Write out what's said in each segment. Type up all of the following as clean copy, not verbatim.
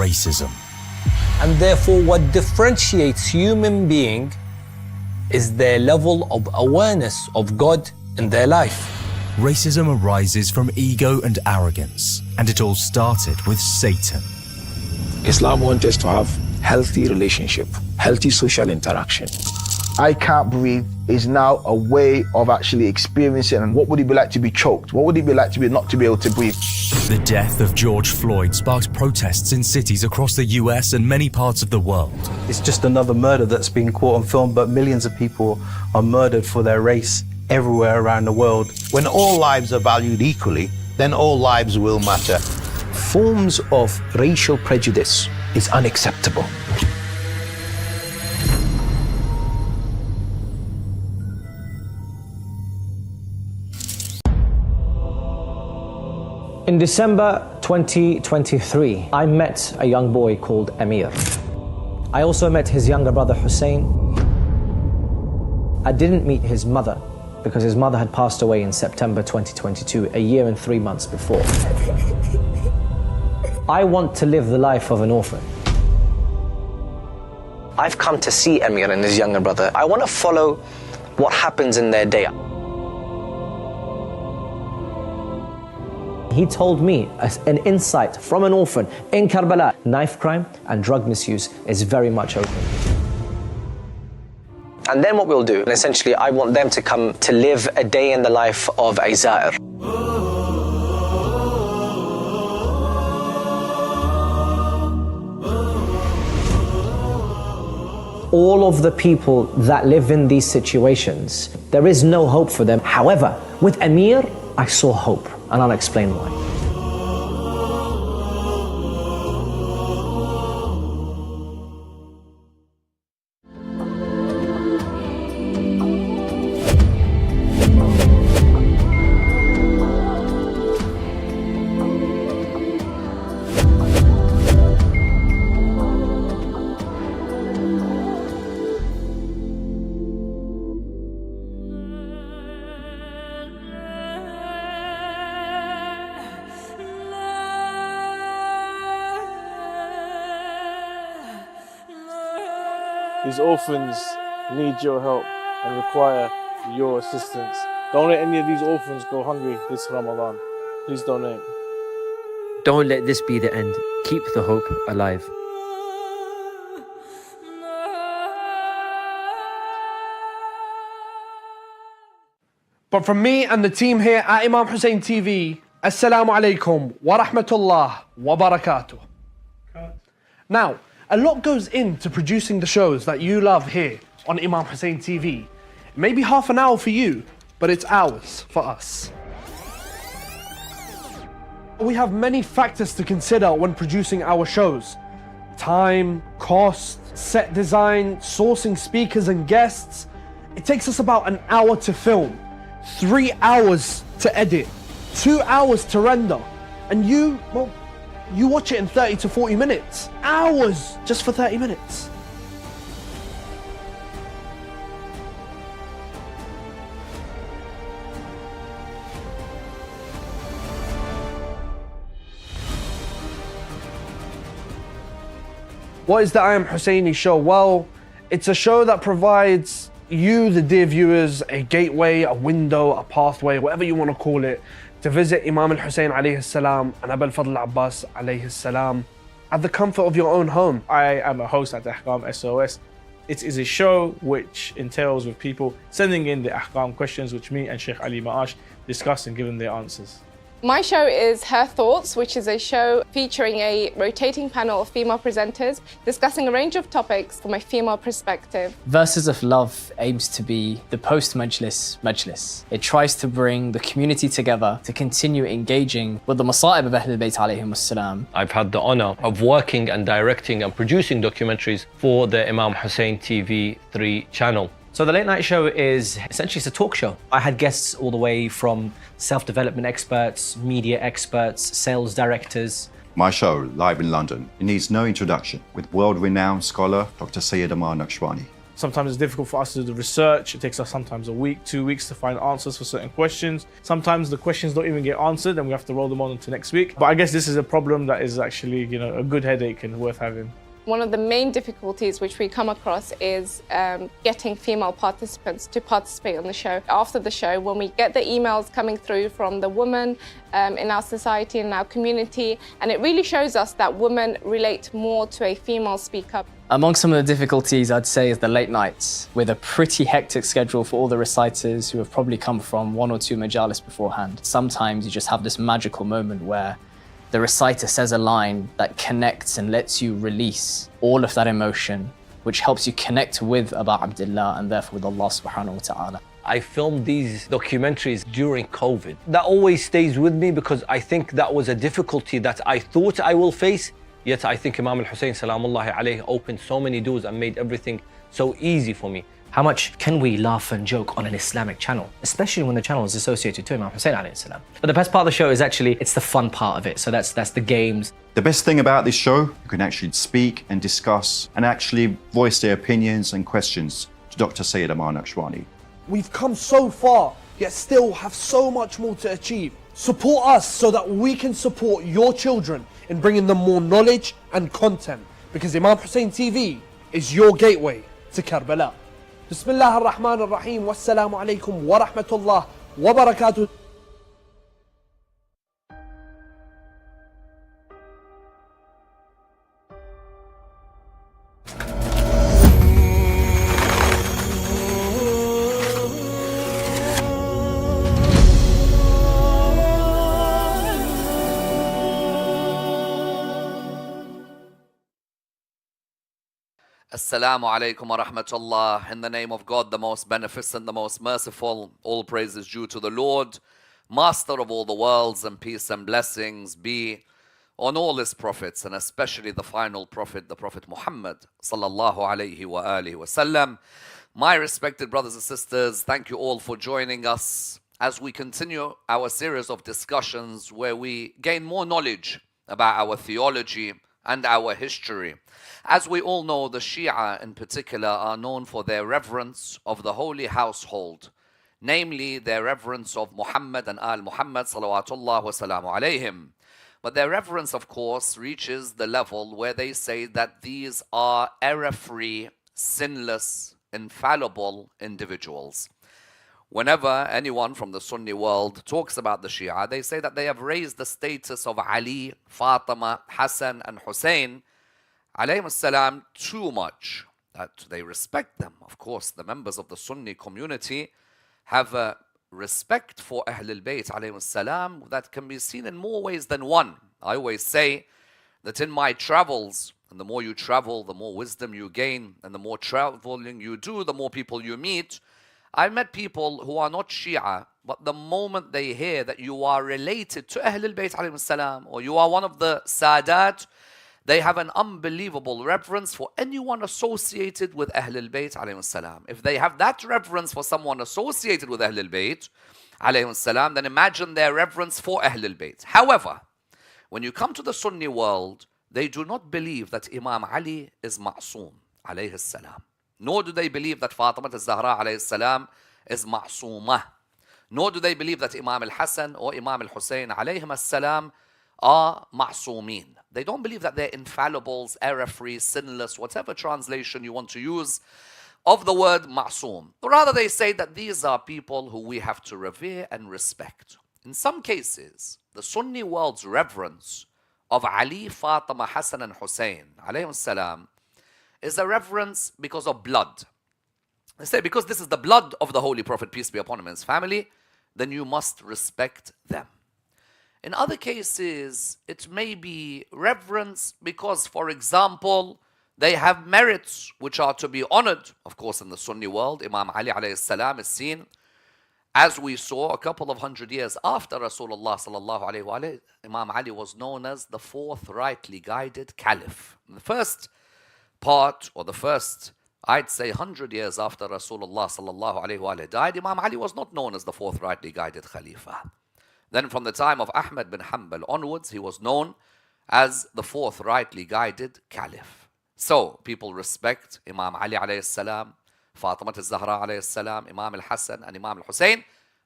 racism. And therefore, what differentiates human being is their level of awareness of God in their life. Racism arises from ego and arrogance, and it all started with Satan. Islam wants us to have healthy relationship, healthy social interaction. I can't breathe is now a way of actually experiencing, and what would it be like to be choked? What would it be like to be not to be able to breathe? The death of George Floyd sparked protests in cities across the US and many parts of the world. It's just another murder that's being caught on film, but millions of people are murdered for their race everywhere around the world. When all lives are valued equally, then all lives will matter. Forms of racial prejudice is unacceptable. In December 2023, I met a young boy called Amir. I also met his younger brother Hussein. I didn't meet his mother because his mother had passed away in September 2022, a year and 3 months before. I want to live the life of an orphan. I've come to see Amir and his younger brother. I want to follow what happens in their day. He told me an insight from an orphan in Karbala. Knife crime and drug misuse is very much open. And then what we'll do, essentially, I want them to come to live a day in the life of a Za'ir. All of the people that live in these situations, there is no hope for them. However, with Amir, I saw hope, and I'll explain why. These orphans need your help and require your assistance. Don't let any of these orphans go hungry this Ramadan. Please donate. Don't let this be the end. Keep the hope alive. But from me and the team here at Imam Hussein TV, Assalamu alaikum wa rahmatullah wa barakatuh. Now, a lot goes into producing the shows that you love here on Imam Hussein TV. Maybe half an hour for you, but it's hours for us. We have many factors to consider when producing our shows. Time, cost, set design, sourcing speakers and guests. It takes us about an hour to film, 3 hours to edit, 2 hours to render, and you watch it in 30 to 40 minutes. Hours just for 30 minutes. What is the I Am Husseini show? Well, it's a show that provides you, the dear viewers, a gateway, a window, a pathway, whatever you want to call it, to visit Imam al-Hussein alayhi salam and Abu al-Fadl Abbas alayhi salam at the comfort of your own home. I am a host at the Ahkam SOS. It is a show which entails with people sending in the Ahkam questions which me and Sheikh Ali Ma'ash discuss and give them their answers. My show is Her Thoughts, which is a show featuring a rotating panel of female presenters discussing a range of topics from a female perspective. Verses of Love aims to be the post-Majlis Majlis. It tries to bring the community together to continue engaging with the Masa'ib of Ahlebait alayhim as-salam. I've had the honor of working and directing and producing documentaries for the Imam Hussein TV 3 channel. So the late night show is essentially it's a talk show. I had guests all the way from self-development experts, media experts, sales directors. My show, live in London, it needs no introduction, with world-renowned scholar Dr. Ammar Nakshawani. Sometimes it's difficult for us to do the research. It takes us sometimes a week, 2 weeks to find answers for certain questions. Sometimes the questions don't even get answered and we have to roll them on to next week. But I guess this is a problem that is actually, you know, a good headache and worth having. One of the main difficulties which we come across is getting female participants to participate on the show. After the show, when we get the emails coming through from the women in our society, in our community, and it really shows us that women relate more to a female speaker. Among some of the difficulties, I'd say, is the late nights, with a pretty hectic schedule for all the reciters who have probably come from 1 or 2 majalis beforehand. Sometimes you just have this magical moment where the reciter says a line that connects and lets you release all of that emotion, which helps you connect with Abu Abdullah and therefore with Allah subhanahu wa ta'ala. I filmed these documentaries during COVID. That always stays with me because I think that was a difficulty that I thought I will face. Yet I think Imam Hussein salamullahi alayhi opened so many doors and made everything so easy for me. How much can we laugh and joke on an Islamic channel, especially when the channel is associated to Imam Hussein alayhi salam? But the best part of the show is actually, it's the fun part of it. So that's the games. The best thing about this show, you can actually speak and discuss and actually voice their opinions and questions to Dr. Sayyid Ammar Nakshawani. We've come so far, yet still have so much more to achieve. Support us so that we can support your children in bringing them more knowledge and content, because Imam Hussein TV is your gateway to Karbala. Bismillah ar-Rahman ar-Rahim. Wassalamu alaikum wa rahmatullah wa barakatuh. Assalamu alaikum wa rahmatullah. In the name of God, the most beneficent, the most merciful, all praise is due to the Lord, Master of all the worlds, and peace and blessings be on all his prophets, and especially the final prophet, the Prophet Muhammad sallallahu alayhi wa alihi wa sallam. My respected brothers and sisters, thank you all for joining us as we continue our series of discussions where we gain more knowledge about our theology and our history. As we all know, the Shia in particular are known for their reverence of the holy household, namely their reverence of Muhammad and Al-Muhammad salawatullah wa salamu alayhim. But their reverence, of course, reaches the level where they say that these are error-free, sinless, infallible individuals. Whenever anyone from the Sunni world talks about the Shia, they say that they have raised the status of Ali, Fatima, Hassan, and Hussein alayhim salam too much, that they respect them. Of course, the members of the Sunni community have a respect for Ahlebait alayhim salam that can be seen in more ways than one. I always say that in my travels, and the more you travel, the more wisdom you gain, and the more traveling you do, the more people you meet. I met people who are not Shia, but the moment they hear that you are related to Ahlebait alayhim salam, or you are one of the Sadat, they have an unbelievable reverence for anyone associated with Ahlul Bayt alayhim salam. If they have that reverence for someone associated with Ahlul Bayt alayhim salam, then imagine their reverence for Ahlul Bayt. However, when you come to the Sunni world, they do not believe that Imam Ali is Masoom alayhi salam. Nor do they believe that Fatima al-Zahra alayhi salam is Masoomah. Nor do they believe that Imam al-Hassan or Imam al-Hussein alayhim salam are ma'soomin. They don't believe that they're infallibles, error-free, sinless, whatever translation you want to use of the word ma'soom. Rather, they say that these are people who we have to revere and respect. In some cases, the Sunni world's reverence of Ali, Fatima, Hassan, and Hussein alayhim salam is a reverence because of blood. They say because this is the blood of the Holy Prophet, peace be upon him and his family, then you must respect them. In other cases, it may be reverence because, for example, they have merits which are to be honored. Of course, in the Sunni world, Imam Ali alayhi salam is seen, as we saw a couple of hundred years after Rasulullah sallallahu alayhi wa alayhi, Imam Ali was known as the fourth rightly guided caliph. In the first part, or the first, I'd say 100 years after Rasulullah sallallahu alayhi wa alayhi died, Imam Ali was not known as the fourth rightly guided khalifa. Then from the time of Ahmad bin Hanbal onwards, he was known as the fourth rightly guided caliph. So people respect Imam Ali alayhi salam, Fatima al-Zahra alayhi salam, Imam al-Hassan and Imam al-Hussein.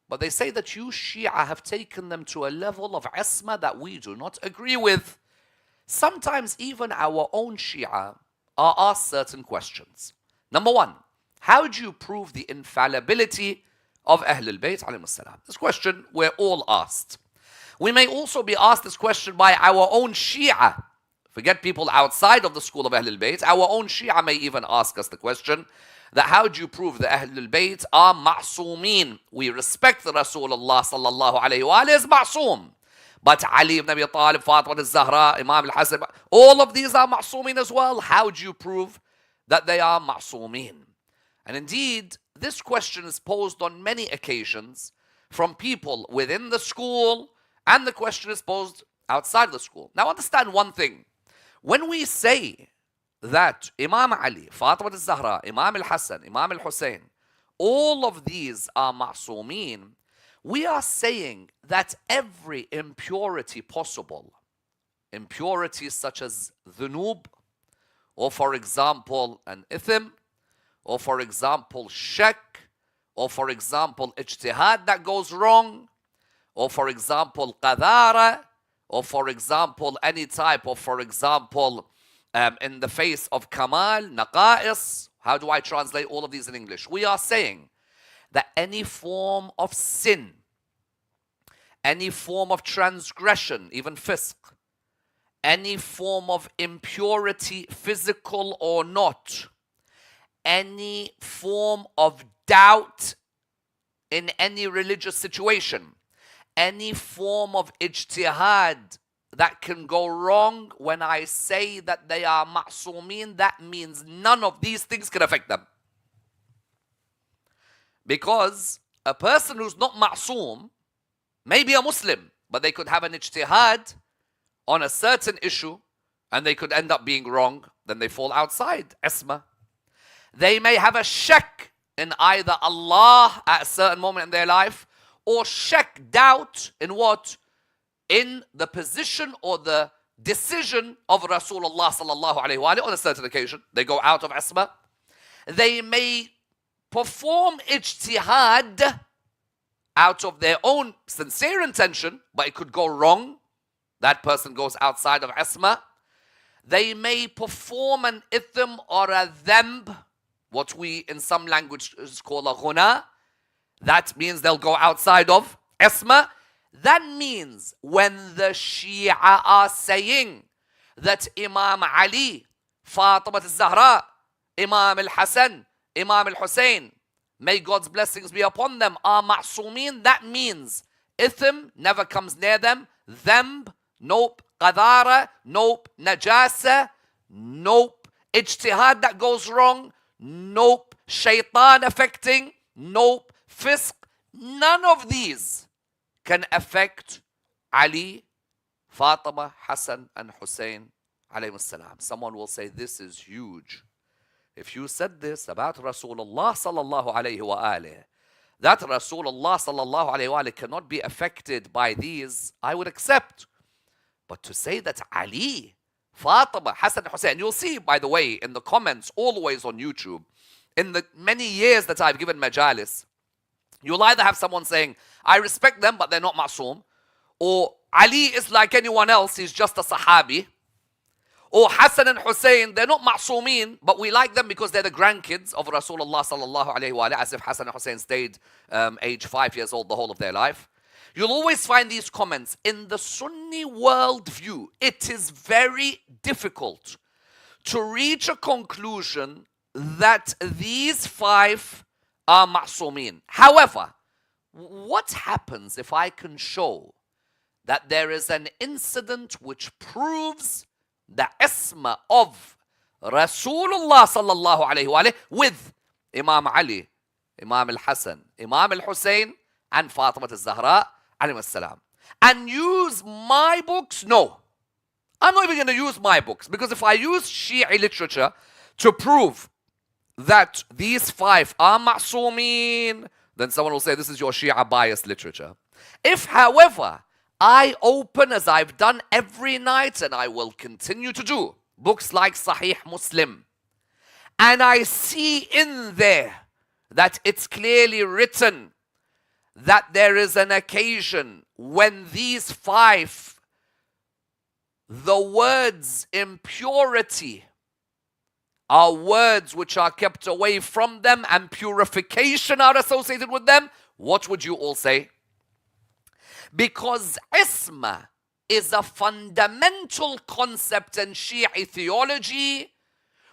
But they say that you Shia have taken them to a level of isma that we do not agree with. Sometimes even our own Shia are asked certain questions. Number one, how do you prove the infallibility of Ahlebait alayhi salam? This question we're all asked. We may also be asked this question by our own Shia. Forget people outside of the school of Ahlebait. Our own Shia may even ask us the question that how do you prove that Ahlul-Bayt are ma'soomeen? We respect the Rasulullah sallallahu alayhi wa as ma'soom. But Ali ibn Abi Talib, Fatima al-Zahra, Imam al-Hasan, all of these are ma'soomeen as well. How do you prove that they are ma'soomeen? And indeed, this question is posed on many occasions from people within the school, and the question is posed outside the school. Now understand one thing. When we say that Imam Ali, Fatima al-Zahra, Imam al-Hassan, Imam al-Hussein, all of these are ma'soomeen, we are saying that every impurity possible, impurities such as dhunub, or for example an ithim, or for example shak, or for example ijtihad that goes wrong, or for example qadara, or for example any type of, for example, in the face of kamal, naqa'is. How do I translate all of these in English? We are saying that any form of sin, any form of transgression, even fisq, any form of impurity, physical or not, any form of doubt in any religious situation, any form of ijtihad that can go wrong, when I say that they are ma'soomeen, that means none of these things can affect them. Because a person who's not ma'soom may be a Muslim, but they could have an ijtihad on a certain issue and they could end up being wrong, then they fall outside isma. They may have a shak in either Allah at a certain moment in their life, or shak, doubt, in what? In the position or the decision of Rasulullah sallallahu alayhi wa on a certain occasion. They go out of isma. They may perform ijtihad out of their own sincere intention, but it could go wrong. That person goes outside of isma. They may perform an ithim or a dhanb, what we in some languages call a ghuna. That means they'll go outside of isma. That means when the Shia are saying that Imam Ali, Fatima al-Zahra, Imam al-Hassan, Imam al-Hussein, may God's blessings be upon them, are ma'soomeen, that means ithim never comes near them, dhanb, nope, qadara, nope, najasa, nope, ijtihad that goes wrong, nope, shaitan affecting, nope, fisq, none of these can affect Ali, Fatima, Hassan, and Hussein alayhi salam. Someone will say, this is huge. If you said this about Rasulullah sallallahu alayhi wa alih, that Rasulullah sallallahu alayhi wa alih cannot be affected by these, I would accept. But to say that Ali, Fatima, Hassan, and Hussein, you'll see, by the way, in the comments always on YouTube, in the many years that I've given majalis, you'll either have someone saying, I respect them, but they're not ma'soom. Or Ali is like anyone else, he's just a sahabi. Or Hassan and Hussein, they're not ma'soomeen, but we like them because they're the grandkids of Rasulullah sallallahu alayhi wa as if Hassan and Hussein stayed age 5 years old the whole of their life. You'll always find these comments. In the Sunni worldview, it is very difficult to reach a conclusion that these 5 are ma'soomeen. However, what happens if I can show that there is an incident which proves the isma of Rasulullah sallallahu alayhi wa with Imam Ali, Imam al-Hassan, Imam al-Hussein, and Fatima al-Zahra alayhi salam, and use my books? No. I'm not even going to use my books, because if I use Shia literature to prove that these 5 are ma'soomeen, then someone will say this is your Shia biased literature. If, however, I open, as I've done every night and I will continue to do, books like Sahih Muslim, and I see in there that it's clearly written that there is an occasion when these five, the words impurity, are words which are kept away from them and purification are associated with them, what would you all say? Because isma is a fundamental concept in Shi'i theology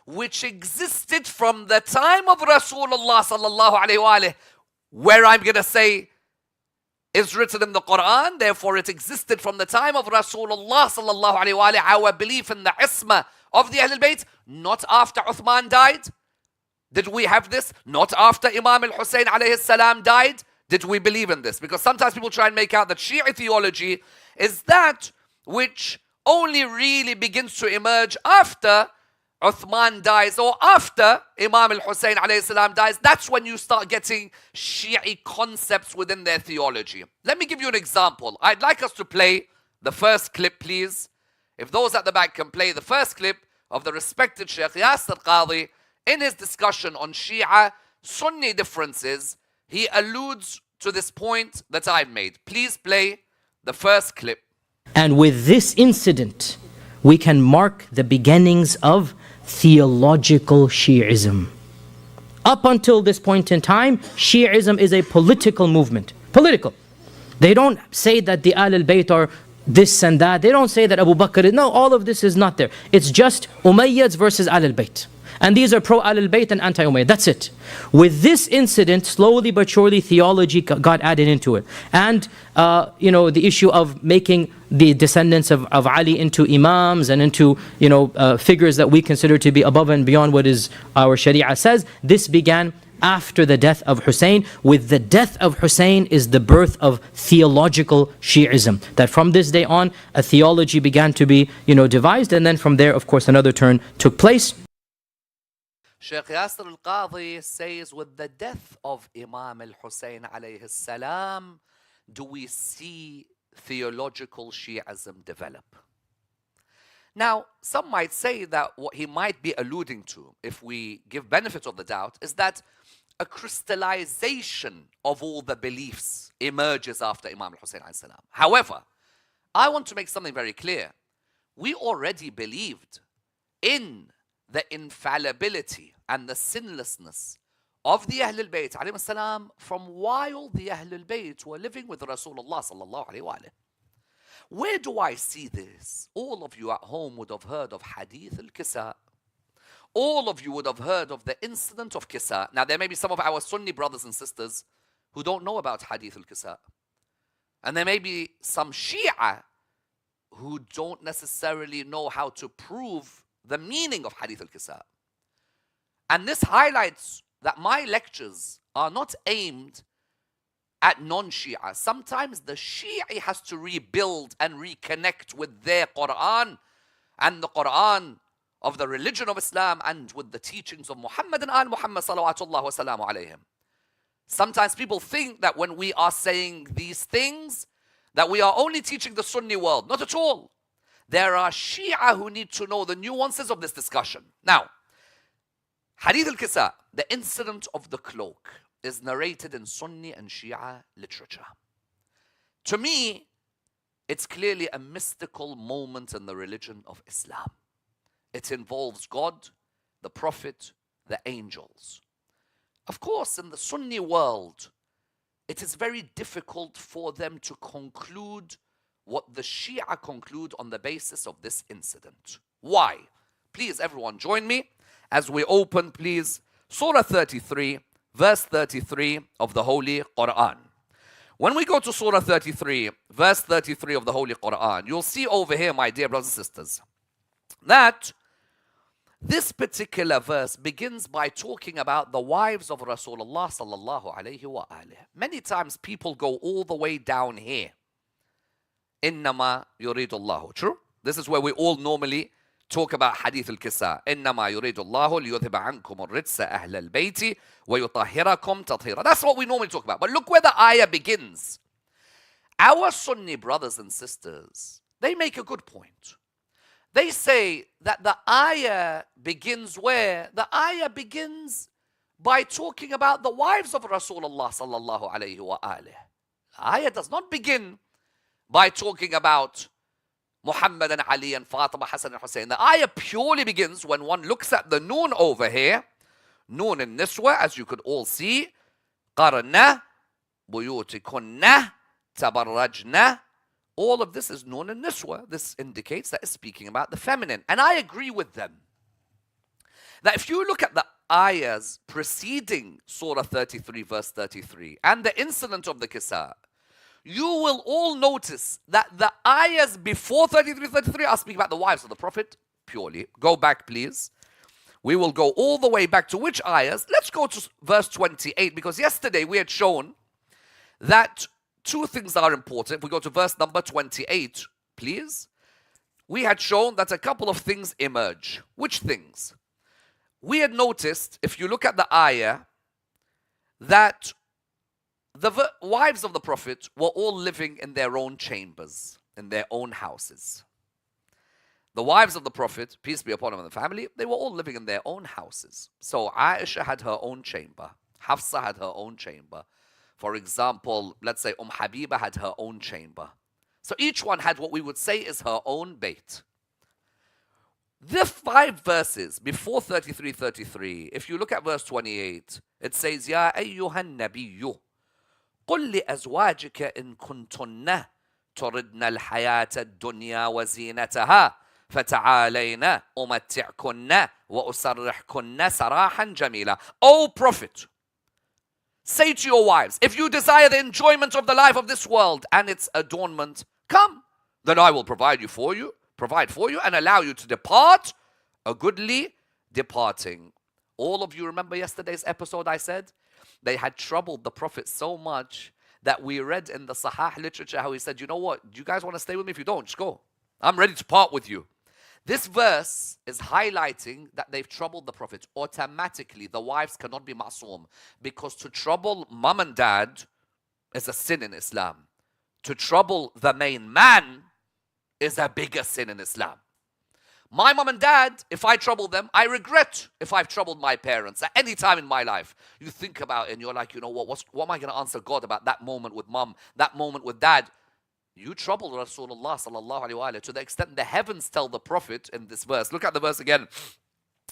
which existed from the time of Rasulullah sallallahu alayhi wa alayhi, where I'm going to say is written in the Quran, therefore it existed from the time of Rasulullah sallallahu alayhi wa alayhi, our belief in the isma of the Ahlebait, not after Uthman died. Did we have this? Not after Imam Hussein alayhi salam died. Did we believe in this? Because sometimes people try and make out that Shi'i theology is that which only really begins to emerge after Uthman dies or after Imam Hussein alayhi salam dies. That's when you start getting Shi'i concepts within their theology. Let me give you an example. I'd like us to play the first clip, please. If those at the back can play the first clip of the respected Sheikh Yasir Qadhi in his discussion on Shia Sunni differences, he alludes to this point that I've made. Please play the first clip. And with this incident, we can mark the beginnings of theological Shi'ism. Up until this point in time, Shi'ism is a political movement. Political. They don't say that the Ahlebait are this and that. They don't say that Abu Bakr is. No, all of this is not there. It's just Umayyads versus Ahlebait. And these are pro-Ahlebait and anti-Umayyad. That's it. With this incident, slowly but surely, theology got added into it. And, the issue of making the descendants of Ali into imams and into, figures that we consider to be above and beyond what is our Sharia says, this began after the death of Hussein. With the death of Hussein is the birth of theological Shi'ism. That from this day on, a theology began to be, devised. And then from there, of course, another turn took place. Sheikh Yasir al-Qadhi says, with the death of Imam al-Hussein alayhi salam, do we see theological Shi'ism develop? Now, some might say that what he might be alluding to, if we give benefit of the doubt, is that a crystallization of all the beliefs emerges after Imam al-Hussein alayhi salam. However, I want to make something very clear. We already believed in the infallibility and the sinlessness of the Ahlul-Bayt alayhi salam from while the Ahlul-Bayt were living with Rasulullah sallallahu alayhi wa alayhi. Where do I see this? All of you at home would have heard of Hadith Al-Kisa. All of you would have heard of the incident of Kisa. Now there may be some of our Sunni brothers and sisters who don't know about Hadith Al-Kisa. And there may be some Shia who don't necessarily know how to prove the meaning of Hadith Al-Kisa. And this highlights that my lectures are not aimed at non-Shia. Sometimes the Shia has to rebuild and reconnect with their Quran and the Quran of the religion of Islam and with the teachings of Muhammad and al-Muhammad salawatullah wa salamu alayhim. Sometimes people think that when we are saying these things, that we are only teaching the Sunni world. Not at all. There are Shia who need to know the nuances of this discussion. Now, Hadith Al-Kisa, the incident of the cloak, is narrated in Sunni and Shia literature. To me, it's clearly a mystical moment in the religion of Islam. It involves God, the Prophet, the angels. Of course, in the Sunni world, it is very difficult for them to conclude what the Shia conclude on the basis of this incident. Why? Please, everyone, join me as we open, please, Surah 33, verse 33 of the Holy Quran. When we go to Surah 33, verse 33 of the Holy Quran, you'll see over here, my dear brothers and sisters, that this particular verse begins by talking about the wives of Rasulullah sallallahu alayhi wa alayhi. Many times people go all the way down here. Innama yuridullahu. True? This is where we all normally talk about Hadith Al-Kisa. Innama yuridullahu liyudhiba ankum ar-ritsa ahla al-bayti wa yutahhirakum tathira. That's what we normally talk about. But look where the ayah begins. Our Sunni brothers and sisters, they make a good point. They say that the ayah begins where? The ayah begins by talking about the wives of Rasulullah sallallahu alayhi wa alih. The ayah does not begin by talking about Muhammad and Ali and Fatima, Hassan and Hussein. The ayah purely begins when one looks at the noon over here. Noon in Niswa, as you could all see. قَرْنَا بُيُوتِكُنَّ تَبَرَّجْنَا. All of this is noon and Niswa. This indicates that it's speaking about the feminine. And I agree with them. That if you look at the ayahs preceding Surah 33, verse 33, and the incident of the Kisa, you will all notice that the ayahs before 33, 33 are speaking about the wives of the Prophet purely. Go back, please. We will go all the way back to which ayahs? Let's go to verse 28, because yesterday we had shown that two things are important. If we go to verse number 28, please. We had shown that a couple of things emerge. Which things? We had noticed, if you look at the ayah, that the wives of the Prophet were all living in their own chambers, in their own houses. The wives of the Prophet, peace be upon him and the family, they were all living in their own houses. So Aisha had her own chamber. Hafsa had her own chamber. For example, let's say Habiba had her own chamber. So each one had what we would say is her own bait. The 5 verses before 33, 33, if you look at verse 28, it says, Ya ayyuhan nabiyyu, قل لأزواجك إن كنتن تردن الحياة الدنيا وزينتها فتعالين أمتعكن وأسرحكن سراحا جميلا. O Prophet, say to your wives, if you desire the enjoyment of the life of this world and its adornment, come, then I will provide for you, and allow you to depart a goodly departing. All of you remember yesterday's episode I said? They had troubled the Prophet so much that we read in the Sahih literature how he said, you know what, do you guys want to stay with me? If you don't, just go. I'm ready to part with you. This verse is highlighting that they've troubled the Prophet. Automatically, the wives cannot be Masoom, because to trouble mom and dad is a sin in Islam. To trouble the main man is a bigger sin in Islam. My mom and dad, if I trouble them, I regret if I've troubled my parents at any time in my life. You think about it and you're like, you know what am I going to answer God about that moment with mom, that moment with dad? You troubled Rasulullah sallallahu alaihi wasallam to the extent the heavens tell the Prophet in this verse. Look at the verse again.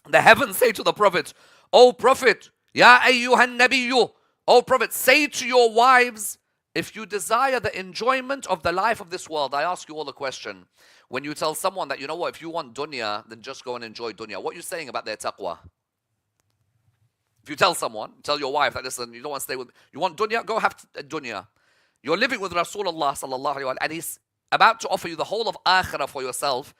The heavens say to the Prophet, O Prophet, Ya ayyuhan nabiyyu, O Prophet, say to your wives, if you desire the enjoyment of the life of this world. I ask you all a question. When you tell someone that, you know what, if you want dunya, then just go and enjoy dunya, what are you saying about their taqwa? If you tell someone, tell your wife that, listen, you don't want to stay with, you want dunya, go have dunya. You're living with Rasulullah sallallahu alaihi wasallam, and he's about to offer you the whole of akhirah for yourself.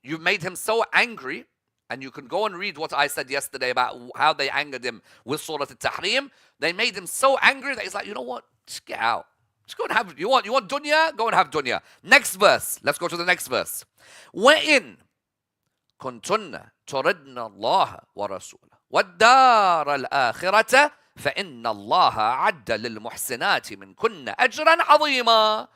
You've made him so angry, and you can go and read what I said yesterday about how they angered him with Surah Al-Tahrim. They made him so angry that he's like, you know what, just get out. Just go and have, you want dunya? Go and have dunya. Next verse. Let's go to the next verse. وَإِن كُنْتُنَّ تُرِدْنَ اللَّهَ وَرَسُولَهُ وَالدَّارَ الْآخِرَةَ فَإِنَّ اللَّهَ عَدَّ لِلْمُحْسِنَاتِ مِنْكُنَّ أَجْرًا عَظِيمًا.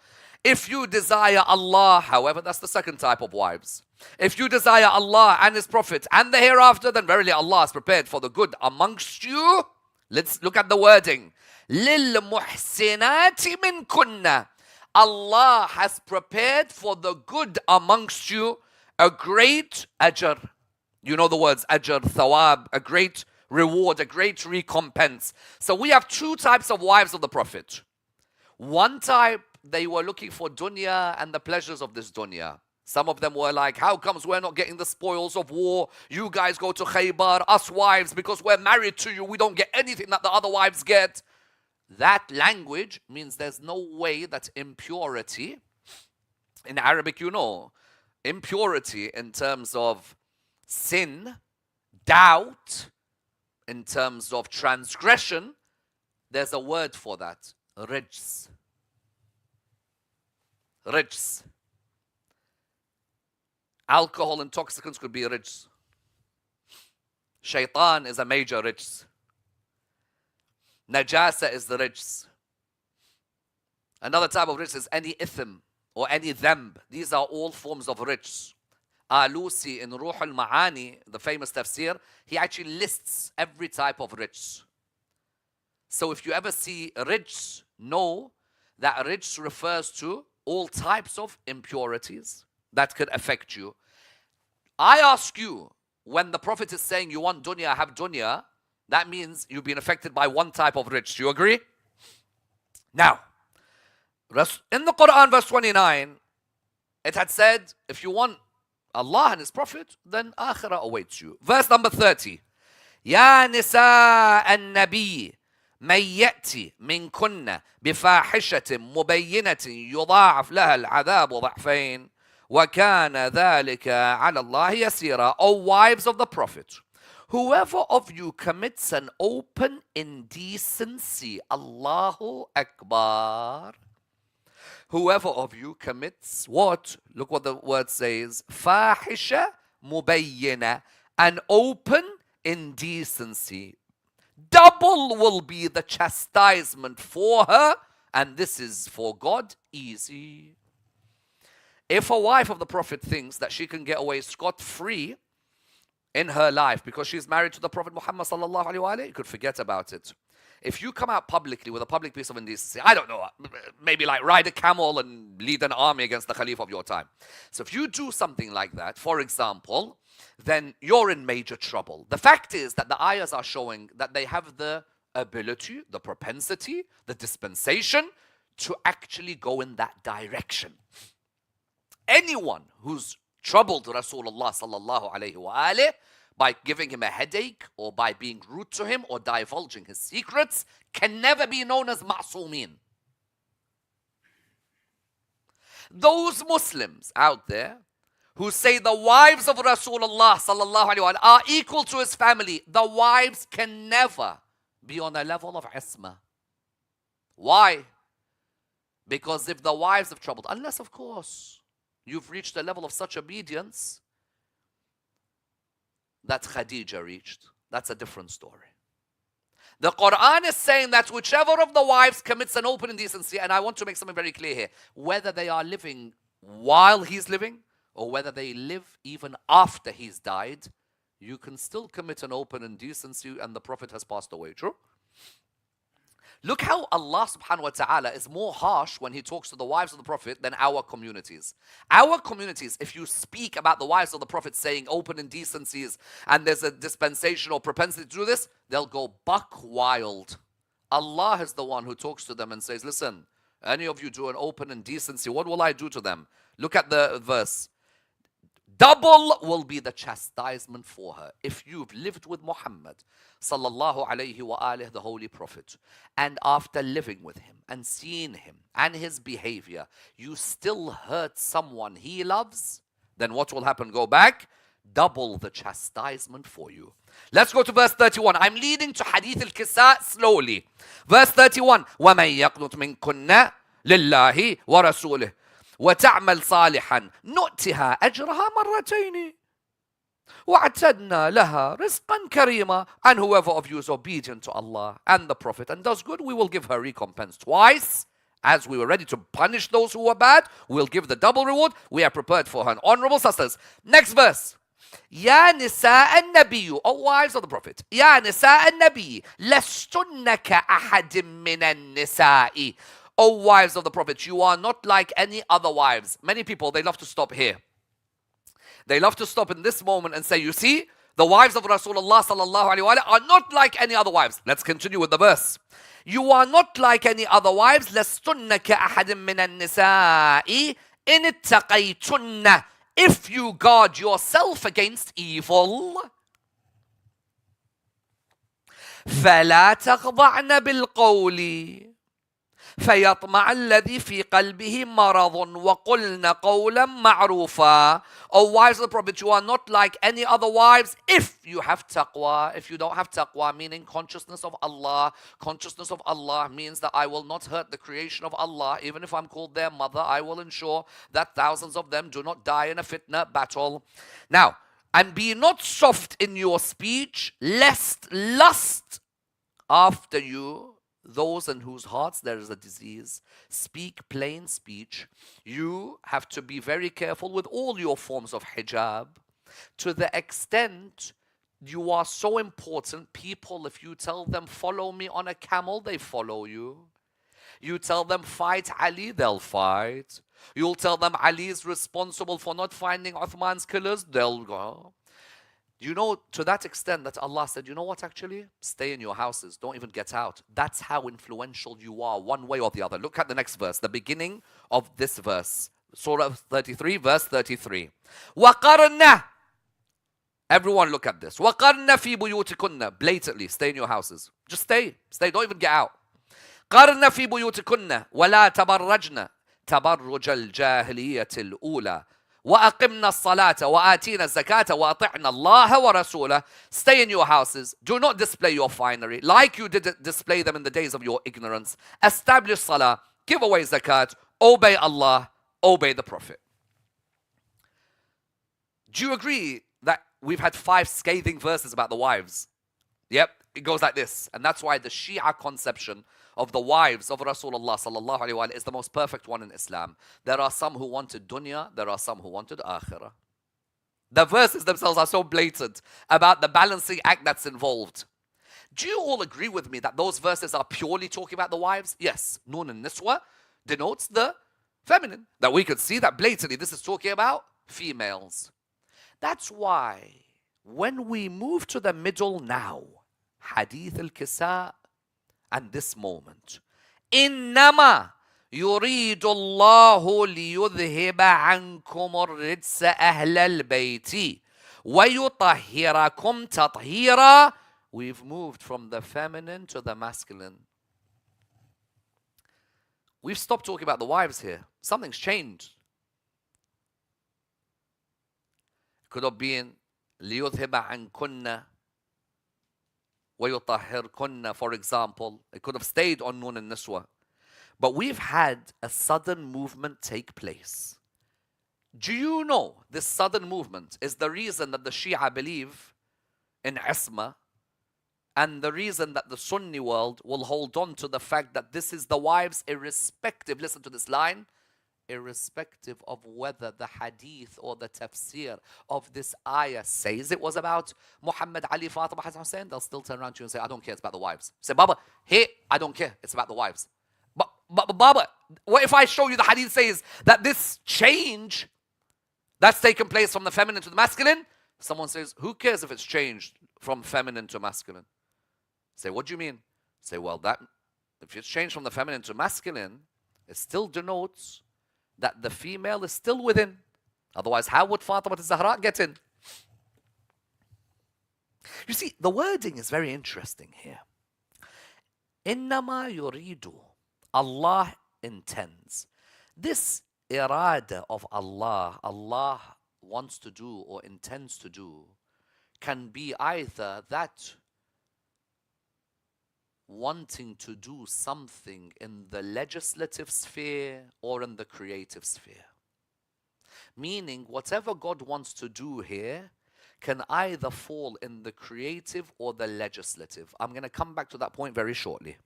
If you desire Allah, however, that's the second type of wives. If you desire Allah and His Prophet and the hereafter, then verily Allah is prepared for the good amongst you. Let's look at the wording. لِلْمُحْسِنَاتِ مِنْكُنَّ. Allah has prepared for the good amongst you a great ajr. You know the words ajr, thawab, a great reward, a great recompense. So we have 2 types of wives of the Prophet. One type, they were looking for dunya and the pleasures of this dunya. Some of them were like, how comes we're not getting the spoils of war? You guys go to Khaybar, us wives, because we're married to you, we don't get anything that the other wives get. That language means there's no way that impurity, in Arabic you know, impurity in terms of sin, doubt, in terms of transgression, there's a word for that, rijs. Rijs. Alcohol intoxicants could be rijs. Shaitan is a major rijs. Najasa is the rijs. Another type of rijs is any ithm or any dhanb. These are all forms of rijs. Alusi in Ruh al-Ma'ani, the famous tafsir, he actually lists every type of rijs. So if you ever see rijs, know that rijs refers to all types of impurities that could affect you. I ask you, when the Prophet is saying you want dunya, have dunya, that means you've been affected by one type of rijs. Do you agree? Now, in the Quran, verse 29, it had said, if you want Allah and His Prophet, then akhirah awaits you. Verse number 30. Ya nisa an-nabi من يأتي منكن بفاحشة مبينة يضاعف لها العذاب ضعفين وكان ذلك على الله يسيرا. O wives of the Prophet, whoever of you commits an open indecency, Allahu Akbar. Whoever of you commits what? Look what the word says. Fahisha mubayyina. An open indecency. Double will be the chastisement for her. And this is for God easy. If a wife of the Prophet thinks that she can get away scot-free in her life because she's married to the Prophet Muhammad sallallahu alaihi wasallam, you could forget about it. If you come out publicly with a public piece of indecency, I don't know, maybe like ride a camel and lead an army against the Caliph of your time. So if you do something like that, for example, then you're in major trouble. The fact is that the ayahs are showing that they have the ability, the propensity, the dispensation to actually go in that direction. Anyone who's troubled Rasulullah sallallahu alayhi wa alayhi by giving him a headache or by being rude to him or divulging his secrets can never be known as Masoomin. Those Muslims out there who say the wives of Rasulullah sallallahu alaihi wasallam are equal to his family, the wives can never be on a level of isma. Why? Because if the wives have troubled, unless of course you've reached a level of such obedience that Khadija reached, that's a different story. The Quran is saying that whichever of the wives commits an open indecency, and I want to make something very clear here, whether they are living while he's living or whether they live even after he's died, you can still commit an open indecency and the Prophet has passed away. True? Look how Allah subhanahu wa ta'ala is more harsh when He talks to the wives of the Prophet than our communities. Our communities, if you speak about the wives of the Prophet saying open indecencies and there's a dispensation or propensity to do this, they'll go buck wild. Allah is the one who talks to them and says, listen, any of you do an open indecency, what will I do to them? Look at the verse. Double will be the chastisement for her. If you've lived with Muhammad sallallahu alayhi wa alihi, the Holy Prophet, and after living with him and seeing him and his behavior, you still hurt someone he loves, then what will happen? Go back, double the chastisement for you. Let's go to verse 31. I'm leading to Hadith Al-Kisa slowly. Verse 31. وَمَنْ يَقْنُتْ مِنْكُنَّ لِلَّهِ وَرَسُولِهِ وتعمل صالحا نؤتها أجرها مرتين وأعتدنا لها رزقا كريما. And whoever of you is obedient to Allah and the Prophet and does good, we will give her recompense twice. As we were ready to punish those who were bad, we'll give the double reward. We are prepared for her honorable sustenance. Next verse. يا نساء النبي, O wives of the Prophet, يا نساء النبي لستن كأحد من النساء. O wives of the Prophet, you are not like any other wives. Many people, they love to stop here. They love to stop in this moment and say, you see, the wives of Rasulullah sallallahu alaihi wasallam are not like any other wives. Let's continue with the verse. You are not like any other wives. لَسْتُنَّ كَأَحَدٍ مِّنَ النِّسَاءِ إِنِ اتَّقَيْتُنَّ. If you guard yourself against evil. فَلَا تَخْضَعْنَ بِالْقَوْلِ فيطمع الذي في قلبه مرض وقلن قولا معروفا. O wives of the Prophet, you are not like any other wives if you have taqwa. If you don't have taqwa, meaning consciousness of Allah. Consciousness of Allah means that I will not hurt the creation of Allah. Even if I'm called their mother, I will ensure that thousands of them do not die in a fitna battle. Now, and be not soft in your speech, lest lust after you those in whose hearts there is a disease speak plain speech. You have to be very careful with all your forms of hijab. To the extent you are so important, people, if you tell them, follow me on a camel, they follow you. You tell them, fight Ali, they'll fight. You'll tell them Ali is responsible for not finding Uthman's killers, they'll go. You know, to that extent that Allah said, you know what actually? Stay in your houses, don't even get out. That's how influential you are, one way or the other. Look at the next verse, the beginning of this verse. Surah 33, verse 33. وَقَرْنَ. Everyone look at this. وَقَرْنَ فِي بُيُوتِكُنَّ. Blatantly, stay in your houses. Just stay, don't even get out. قَرْنَ فِي بُيُوتِكُنَّ وَلَا تَبَرَّجْنَ تَبَرُّجَ الْجَاهِلِيَّةِ الْأُولَى وَأَقِمْنَا الصَّلَاةَ وَآتِينَا الزَّكَاةَ وَأَطِعْنَا اللَّهَ وَرَسُولَهُ. Stay in your houses. Do not display your finery like you did display them in the days of your ignorance. Establish salah. Give away zakat. Obey Allah. Obey the Prophet. Do you agree that we've had 5 scathing verses about the wives? Yep, it goes like this. And that's why the Shia conception of the wives of Rasulullah sallallahu alaihi wasallam is the most perfect one in Islam. There are some who wanted dunya, there are some who wanted akhirah. The verses themselves are so blatant about the balancing act that's involved. Do you all agree with me that those verses are purely talking about the wives? Yes, Nun and Niswa denotes the feminine. That we could see that blatantly this is talking about females. That's why when we move to the middle now, Hadith Al-Kisa, and this moment, إنما يريد الله ليذهب عنكم الرجس أهل البيت ويطهركم تطهيرا. We've moved from the feminine to the masculine. We've stopped talking about the wives here. Something's changed. Could have been ليذهب عنكن وَيُطَهِّرْكُنَّ, for example. It could have stayed on Nun and Niswa. But we've had a sudden movement take place. Do you know this sudden movement is the reason that the Shia believe in Isma, and the reason that the Sunni world will hold on to the fact that this is the wives irrespective, listen to this line, irrespective of whether the hadith or the tafsir of this ayah says it was about Muhammad, Ali, Fatima, Hassan, Hussein, they'll still turn around to you and say, I don't care, it's about the wives. Say, Baba, hey, I don't care, it's about the wives. But Baba, what if I show you the hadith says that this change that's taken place from the feminine to the masculine? Someone says, who cares if it's changed from feminine to masculine? Say, what do you mean? Say, well, that if it's changed from the feminine to masculine, it still denotes that the female is still within. Otherwise, how would Fatima al-Zahra get in? You see, the wording is very interesting here. إِنَّمَا يُرِيدُ. Allah intends. This irada of Allah, Allah wants to do or intends to do, can be either that wanting to do something in the legislative sphere or in the creative sphere. Meaning, whatever God wants to do here can either fall in the creative or the legislative. I'm going to come back to that point very shortly.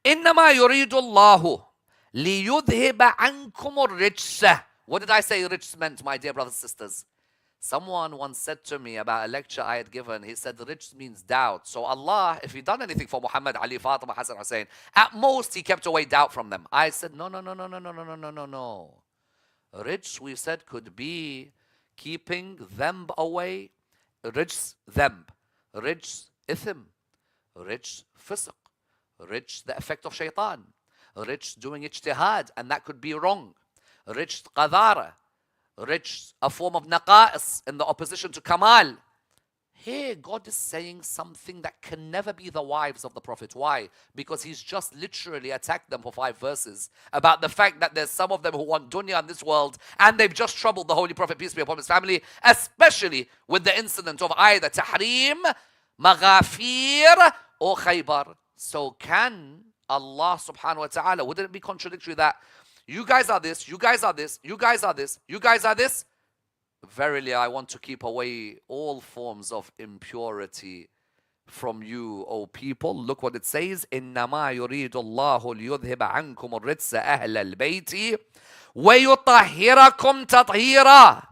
إِنَّمَا يُرِيدُ اللَّهُ لِيُذْهِبَ عَنْكُمُ الرِّجْسَ. What did I say rich meant, my dear brothers and sisters? Someone once said to me about a lecture I had given, he said rich means doubt. So Allah, if He done anything for Muhammad, Ali, Fatima, Hassan, Hussein, at most He kept away doubt from them. I said, no. Rich, we said, could be keeping them away. Rich, them. Rich, ithim. Rich, fisq. Rich, the effect of shaitan. Rich, doing ijtihad, and that could be wrong. Rich, qadara. Rich, a form of naqa'is in the opposition to kamal. Here, God is saying something that can never be the wives of the Prophet. Why? Because He's just literally attacked them for 5 verses about the fact that there's some of them who want dunya in this world, and they've just troubled the Holy Prophet, peace be upon his family, especially with the incident of either tahrim, maghafir, or khaybar. So can Allah subhanahu wa ta'ala, wouldn't it be contradictory that you guys are this, you guys are this, you guys are this, you guys are this? Verily, I want to keep away all forms of impurity from you, O people. Look what it says. إِنَّمَا يُرِيدُ اللَّهُ لِيُذْهِبَ عَنْكُمُ الرِّجْسَ أَهْلَ الْبَيْتِ وَيُطَهِّرَكُمْ تَطْهِيرًا.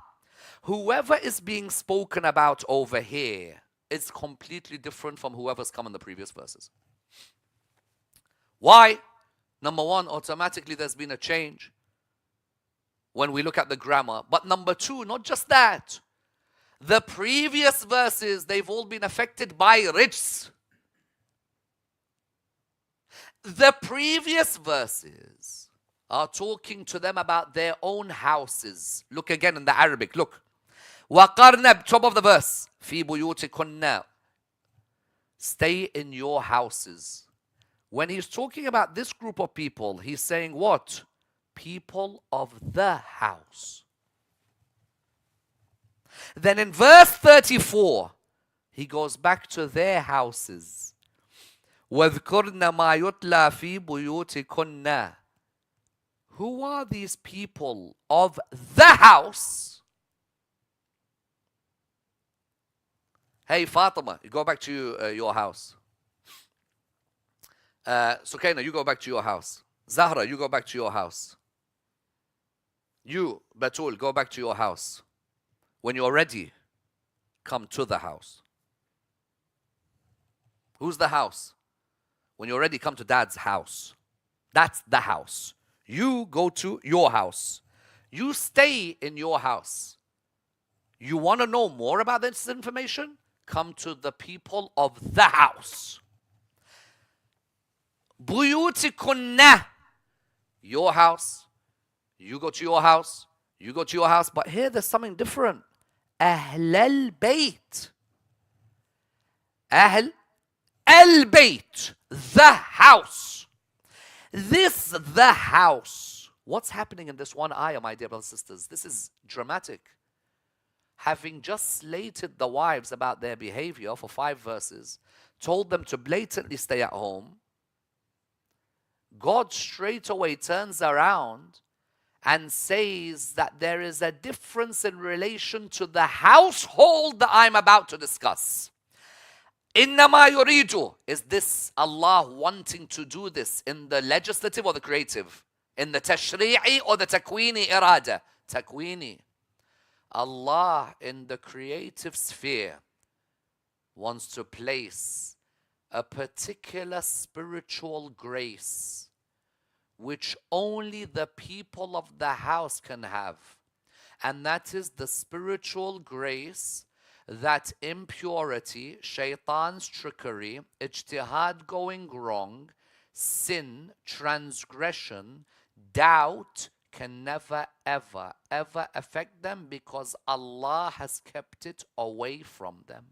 Whoever is being spoken about over here is completely different from whoever's come in the previous verses. Why? Number one, automatically there's been a change when we look at the grammar. But number two, not just that. The previous verses, they've all been affected by rijs. The previous verses are talking to them about their own houses. Look again in the Arabic, look. وَقَرْنَ, top of the verse. فِي بُيُوتِكُنَّ. Stay in your houses. When he's talking about this group of people, he's saying what? People of the house. Then in verse 34, he goes back to their houses. وَاذْكُرْنَ مَا يُتْلَى فِي بُيُوتِكُنَّ. Who are these people of the house? Hey, Fatima, you go back to your house. Sukaina, you go back to your house. Zahra, you go back to your house. You, Batul, go back to your house. When you're ready, come to the house. Who's the house? When you're ready, come to Dad's house. That's the house. You go to your house. You stay in your house. You want to know more about this information? Come to the people of the house. Buyutikunna. Your house. You go to your house. You go to your house. But here there's something different. Ahlebait. Ahl al-Bayt. The house. This, the house. What's happening in this one ayah, my dear brothers and sisters? This is dramatic. Having just slated the wives about their behavior for 5 verses, told them to blatantly stay at home, God straight away turns around and says that there is a difference in relation to the household that I'm about to discuss. Innama yuridu. Is this Allah wanting to do this in the legislative or the creative? In the tashri'i or the takwini irada? Takwini. Allah in the creative sphere wants to place a particular spiritual grace which only the people of the house can have. And that is the spiritual grace that impurity, shaitan's trickery, ijtihad going wrong, sin, transgression, doubt can never, ever, ever affect them because Allah has kept it away from them.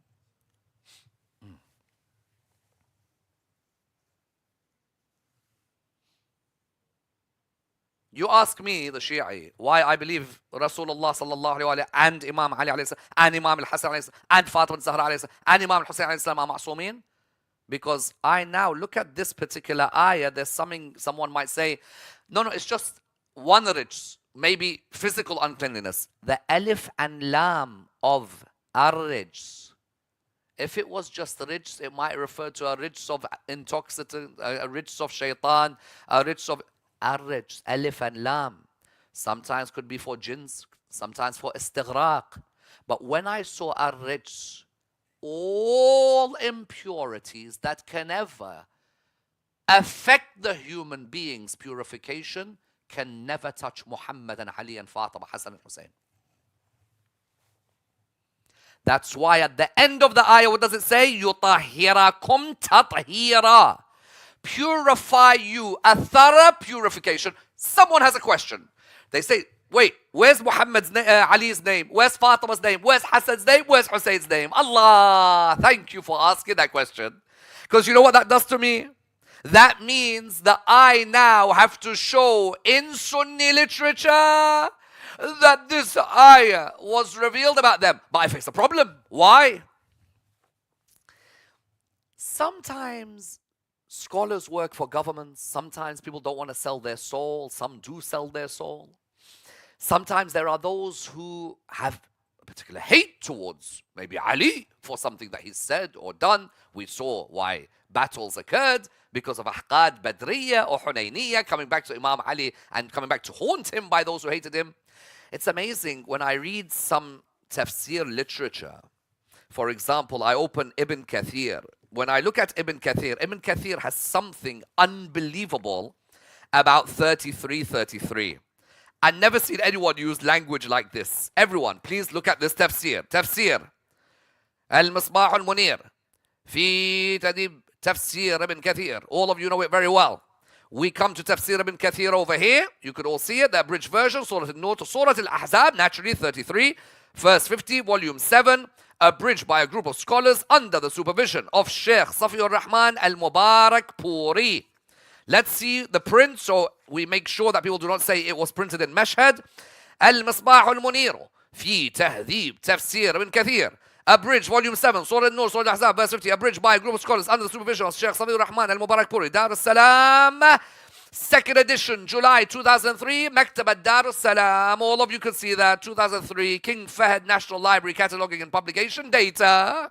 You ask me, the Shi'i, why I believe Rasulullah sallallahu alayhi wa and Imam Ali alayhi salam, and Imam Al-Hasan alayhi salam, and Fatima Zahra alayhi salam, and Imam Hussein alayhi salam are ma'soomeen? Because I now look at this particular ayah, there's something, someone might say, no, it's just one rijs, maybe physical uncleanliness. The alif and lam of ar-rijs. If it was just rijs, it might refer to a rijs of intoxicant, a rijs of shaitan, a rijs of ar-rijs, alif and lam. Sometimes could be for jinns, sometimes for istighraq. But when I saw ar-rijs, all impurities that can ever affect the human being's purification can never touch Muhammad and Ali and Fatima, Hassan and Hussein. That's why at the end of the ayah, what does it say? يُطَهِّرَكُمْ تَطْهِيرًا. Purify you, a thorough purification. Someone has a question. They say, wait, where's Muhammad's Ali's name? Where's Fatima's name? Where's Hassan's name? Where's Hussein's name? Allah, thank you for asking that question. Because you know what that does to me? That means that I now have to show in Sunni literature that this ayah was revealed about them. But I face a problem. Why? Sometimes scholars work for governments. Sometimes people don't want to sell their soul. Some do sell their soul. Sometimes there are those who have particular hate towards maybe Ali for something that he said or done. We saw why battles occurred because of Ahqad Badriya or Hunayniyah, coming back to Imam Ali and coming back to haunt him by those who hated him. It's amazing when I read some tafsir literature. For example, I open Ibn Kathir. When I look at Ibn Kathir has something unbelievable about 33. I've never seen anyone use language like this. Everyone, please look at this tafsir. Tafsir. Al-Misbah al-Munir. Fi Tadib Tafsir Ibn Kathir. All of you know it very well. We come to Tafsir Ibn Kathir over here. You could all see it, the abridged version. Surah Al-Nur to Surah Al-Ahzab, naturally 33. Verse 50, volume 7. Abridged by a group of scholars under the supervision of Sheikh Safiur Rahman Al-Mubarak Puri. Let's see the print so we make sure that people do not say it was printed in Mashhad. Al-Misbah al-Munir fi Tahdhib Tafsir Ibn Kathir. Abridged, volume 7, Surah Al-Nur, Surah Al-Ahzab, verse 50. Abridged by a group of scholars under the supervision of Sheikh Safiur Rahman Al-Mubarak Puri. Dar al-Salam, 2nd edition, July 2003, Maktabat Dar al-Salam. All of you can see that, 2003, King Fahd National Library, Cataloguing and Publication Data.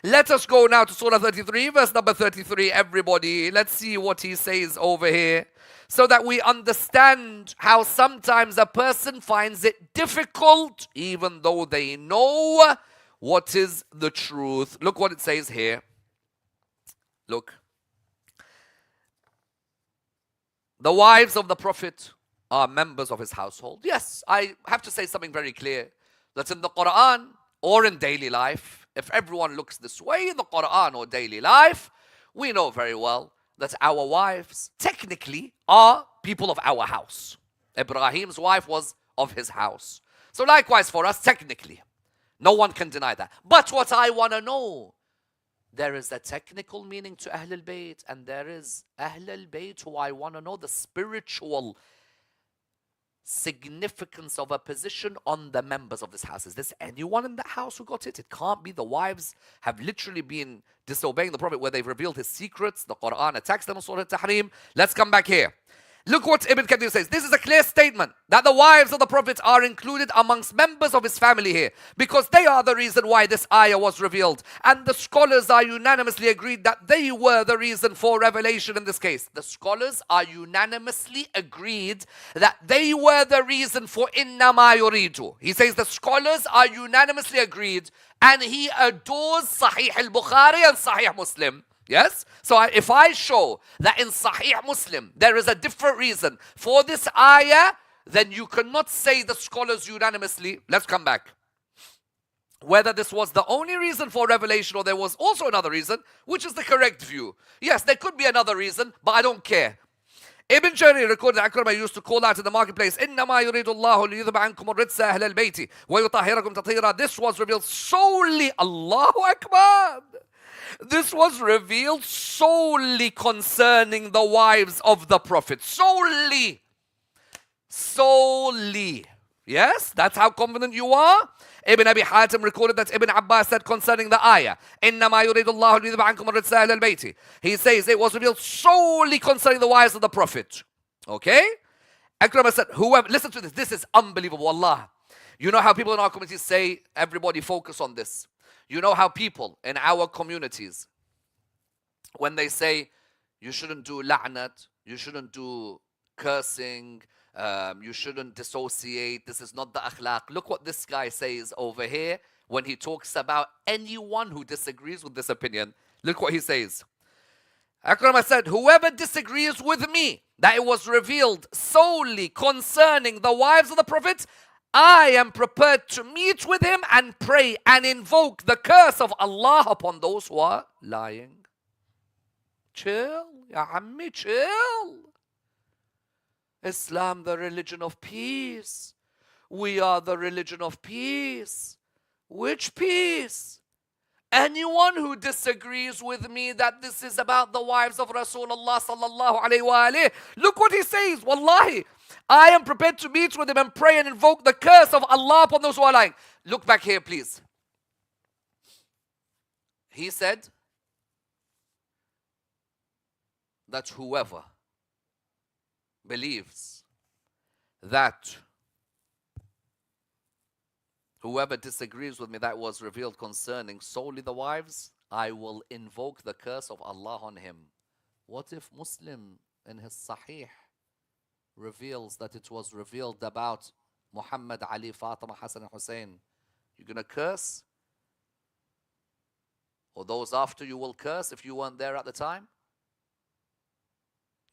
Let us go now to Surah 33, verse number 33, everybody. Let's see what he says over here, so that we understand how sometimes a person finds it difficult, even though they know what is the truth. Look what it says here. Look. The wives of the Prophet are members of his household. Yes, I have to say something very clear. That in the Quran or in daily life, if everyone looks this way in the Quran or daily life, we know very well that our wives technically are people of our house. Ibrahim's wife was of his house. So likewise for us, technically. No one can deny that. But what I want to know, there is a technical meaning to Ahlebait, and there is Ahlebait who I want to know the spiritual significance of a position on the members of this house. Is this anyone in the house who got it? It can't be. The wives have literally been disobeying the Prophet where they've revealed his secrets. The Quran attacks them in Surah Al-Tahrim. Let's come back here. Look what Ibn Kathir says. This is a clear statement that the wives of the Prophet are included amongst members of his family here, because they are the reason why this ayah was revealed. And the scholars are unanimously agreed that they were the reason for revelation in this case. The scholars are unanimously agreed that they were the reason for innama yuridu. He says the scholars are unanimously agreed, and he adores Sahih al-Bukhari and Sahih Muslim. Yes? So if I show that in Sahih Muslim there is a different reason for this ayah, then you cannot say the scholars unanimously. Let's come back. Whether this was the only reason for revelation or there was also another reason, which is the correct view. Yes, there could be another reason, but I don't care. Ibn Jarir recorded Akramah used to call out in the marketplace, إِنَّمَا يُرِيدُ اللَّهُ لِيُذْهِبَ عَنْكُمُ الرِّجْسَ أَهْلَ الْبَيْتِ وَيُطَهِّرَكُمْ تَطْهِيرًا. This was revealed solely, Allahu Akbar. This was revealed solely concerning the wives of the Prophet. Solely. Yes, that's how confident you are. Ibn Abi Hatim recorded that Ibn Abbas said concerning the ayah, إِنَّمَا يُرِيدُ اللَّهُ لِيُذْهِبَ عَنْكُمُ الرِّجْسَ أَهْلَ الْبَيْتِ. He says it was revealed solely concerning the wives of the Prophet. Okay? Akramah said, whoever, listen to this, this is unbelievable, Allah. You know how people in our communities say, everybody focus on this. You know how people in our communities, when they say, you shouldn't do la'nat, you shouldn't do cursing, you shouldn't dissociate, this is not the akhlaq. Look what this guy says over here when he talks about anyone who disagrees with this opinion. Look what he says. Akramah said, whoever disagrees with me that it was revealed solely concerning the wives of the Prophet, I am prepared to meet with him and pray and invoke the curse of Allah upon those who are lying. Chill, ya ammi, chill. Islam, the religion of peace. We are the religion of peace. Which peace? Anyone who disagrees with me that this is about the wives of Rasulullah sallallahu alayhi wa alayhi, look what he says, wallahi. I am prepared to meet with him and pray and invoke the curse of Allah upon those who are lying. Look back here, please. He said that whoever believes that Whoever disagrees with me that was revealed concerning solely the wives, I will invoke the curse of Allah on him. What if Muslim in his Sahih reveals that it was revealed about Muhammad, Ali, Fatima, Hassan and Hussein? You're going to curse? Or those after you will curse if you weren't there at the time?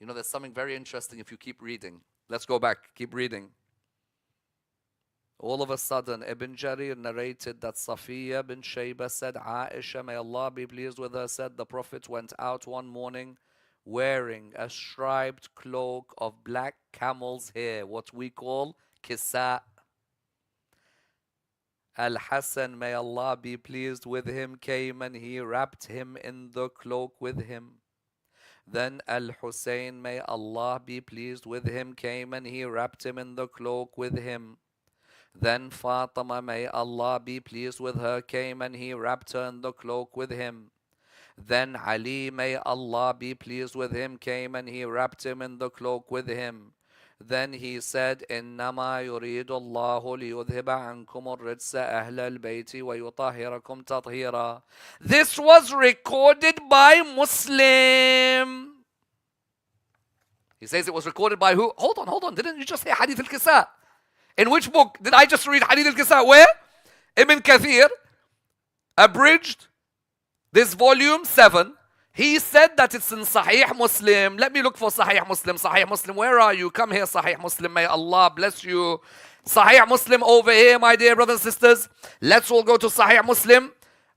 You know, there's something very interesting if you keep reading. Let's go back, keep reading. All of a sudden, Ibn Jarir narrated that Safiya bin Shaybah said, Aisha, may Allah be pleased with her, said the Prophet went out one morning wearing a striped cloak of black camel's hair, what we call kisa. Al-Hassan, may Allah be pleased with him, came and he wrapped him in the cloak with him. Then Al-Hussein, may Allah be pleased with him, came and he wrapped him in the cloak with him. Then Fatima, may Allah be pleased with her, came and he wrapped her in the cloak with him. Then Ali, may Allah be pleased with him, came and he wrapped him in the cloak with him. Then he said, إنما يريد الله ليذهب عنكم الرجس أهل البيت ويطهركم تطهيرا. This was recorded by Muslim. He says it was recorded by who? Hold on. Didn't you just say Hadith Al-Kisa? In which book did I just read Hadith Al-Kisa? Where? Ibn Kathir, abridged, this volume 7. He said that it's in Sahih Muslim. Let me look for Sahih Muslim. Sahih Muslim, where are you? Come here, Sahih Muslim. May Allah bless you. Sahih Muslim over here, my dear brothers and sisters. Let's all go to Sahih Muslim,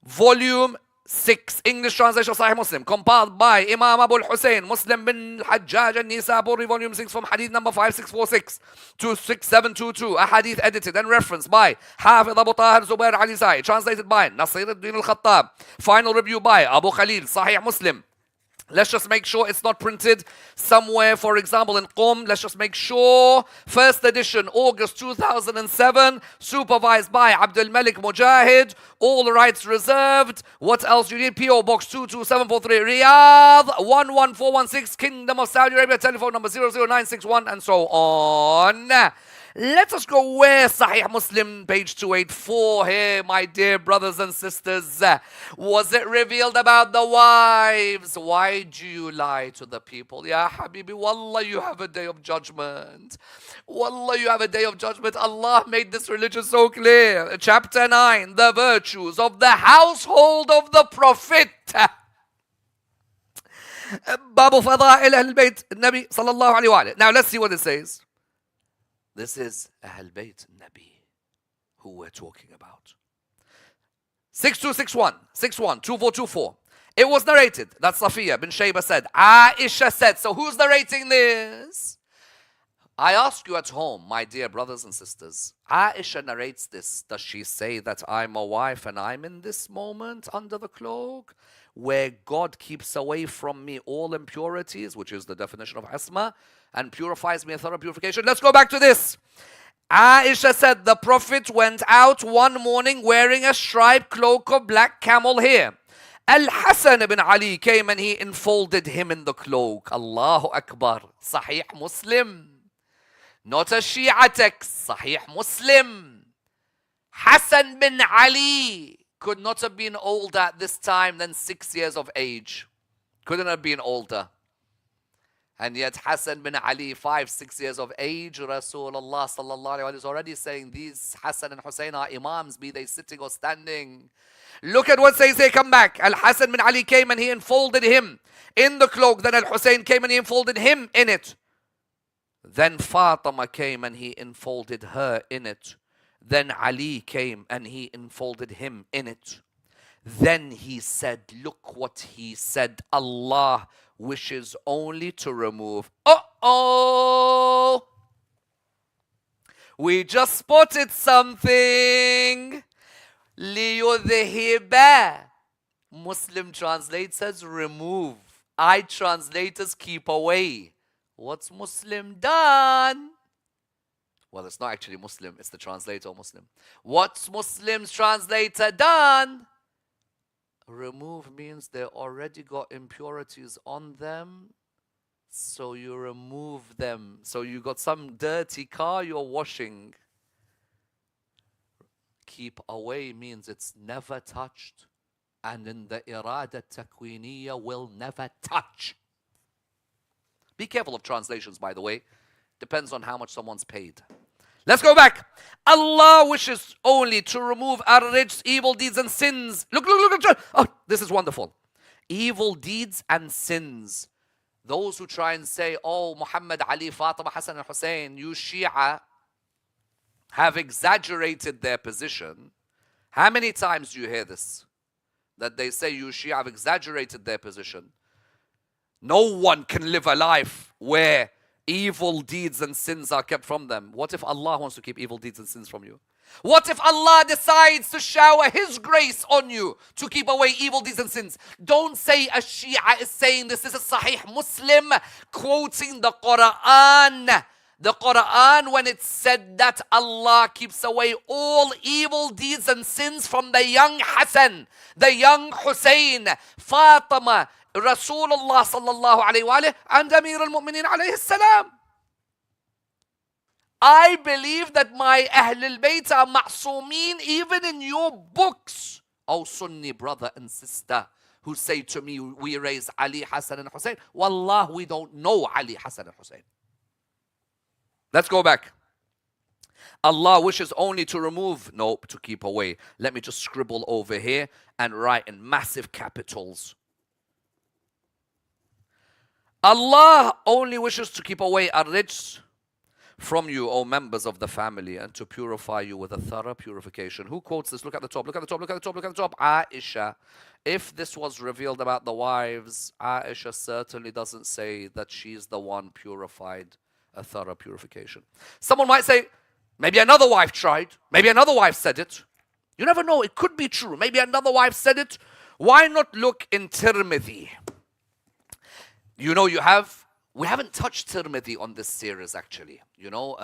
volume 6, English translation of Sahih Muslim, compiled by Imam Abu Hussein, Muslim bin Hajjaj al-Nisaburi, volume 6, from hadith number 5646 to 6722, a hadith edited and referenced by Hafiz Abu Tahir Zubair Ali Zai, translated by Nasir al-Din al-Khattab, final review by Abu Khalil, Sahih Muslim. Let's just make sure it's not printed somewhere, for example, in Qom. Let's just make sure. First edition, August 2007, supervised by Abdul Malik Mujahid. All rights reserved. What else do you need? P.O. Box 22743, Riyadh 11416, Kingdom of Saudi Arabia. Telephone number 00961, and so on. Let us go where Sahih Muslim, page 284 here, my dear brothers and sisters. Was it revealed about the wives? Why do you lie to the people? Ya Habibi, Wallah, you have a day of judgment. Wallah, you have a day of judgment. Allah made this religion so clear. Chapter 9, the virtues of the household of the Prophet. Babu Fada'il Ahlebait Nabi sallallahu alayhi wa sallam. Now let's see what it says. This is Ahlebait Nabi, who we're talking about. 6261, 2424. It was narrated that Safiya bin Shaybah said, Aisha said. So who's narrating this? I ask you at home, my dear brothers and sisters, Aisha narrates this. Does she say that I'm a wife and I'm in this moment under the cloak, where God keeps away from me all impurities, which is the definition of asma, and purifies me in thorough purification? Let's go back to this. Aisha said the Prophet went out one morning wearing a striped cloak of black camel hair. Al-Hassan ibn Ali came and he enfolded him in the cloak. Allahu Akbar. Sahih Muslim. Not a Shia text. Sahih Muslim. Hassan bin Ali could not have been older at this time than 6 years of age. Couldn't have been older. And yet Hassan bin Ali, 5-6 years of age, Rasulullah sallallahu alaihi wasallam is already saying these Hassan and Hussein are imams, be they sitting or standing. Look at what says here, come back. Al-Hassan bin Ali came and he enfolded him in the cloak. Then Al-Hussein came and he enfolded him in it. Then Fatima came and he enfolded her in it. Then Ali came and he enfolded him in it. Then he said, look what he said. Allah wishes only to remove. We just spotted something. لِيُذْهِبَ. Muslim translates as remove. I translate as keep away. What's Muslim done? Well, it's not actually Muslim, it's the translator Muslim. What's Muslim's translator done? Remove means they already got impurities on them, so you remove them. So you got some dirty car you're washing. keep away means it's never touched. And in the irada takwiniya will never touch. Be careful of translations, by the way. Depends on how much someone's paid. Let's go back. Allah wishes only to remove ar-rijs, evil deeds and sins. Look. Oh, this is wonderful. Evil deeds and sins. Those who try and say, oh, Muhammad, Ali, Fatima, Hassan and Hussein, you Shia have exaggerated their position. How many times do you hear this? That they say you Shia have exaggerated their position. No one can live a life where evil deeds and sins are kept from them. What if Allah wants to keep evil deeds and sins from you? What if Allah decides to shower His grace on you to keep away evil deeds and sins? Don't say a Shia is saying this. This is Sahih Muslim quoting the Quran. The Quran, when it said that Allah keeps away all evil deeds and sins from the young Hassan, the young Hussein, Fatima, Rasulullah sallallahu alayhi wa alayhi, and Amir al-Mu'mineen alayhi salam. I believe that my Ahlebait are Masoomeen even in your books. Oh Sunni brother and sister who say to me, we raise Ali, Hassan and Hussein. Wallah, we don't know Ali, Hassan and Hussein. Let's go back. Allah wishes only to remove, nope, to keep away. Let me just scribble over here and write in massive capitals. Allah only wishes to keep away ar-rijs from you, O members of the family, and to purify you with a thorough purification. Who quotes this? Look at the top, look at the top, look at the top, look at the top. Aisha. If this was revealed about the wives, Aisha certainly doesn't say that she's the one purified, a thorough purification. Someone might say, maybe another wife tried, maybe another wife said it. You never know, it could be true. Maybe another wife said it. Why not look in Tirmidhi? You know, we haven't touched Tirmidhi on this series actually. You know,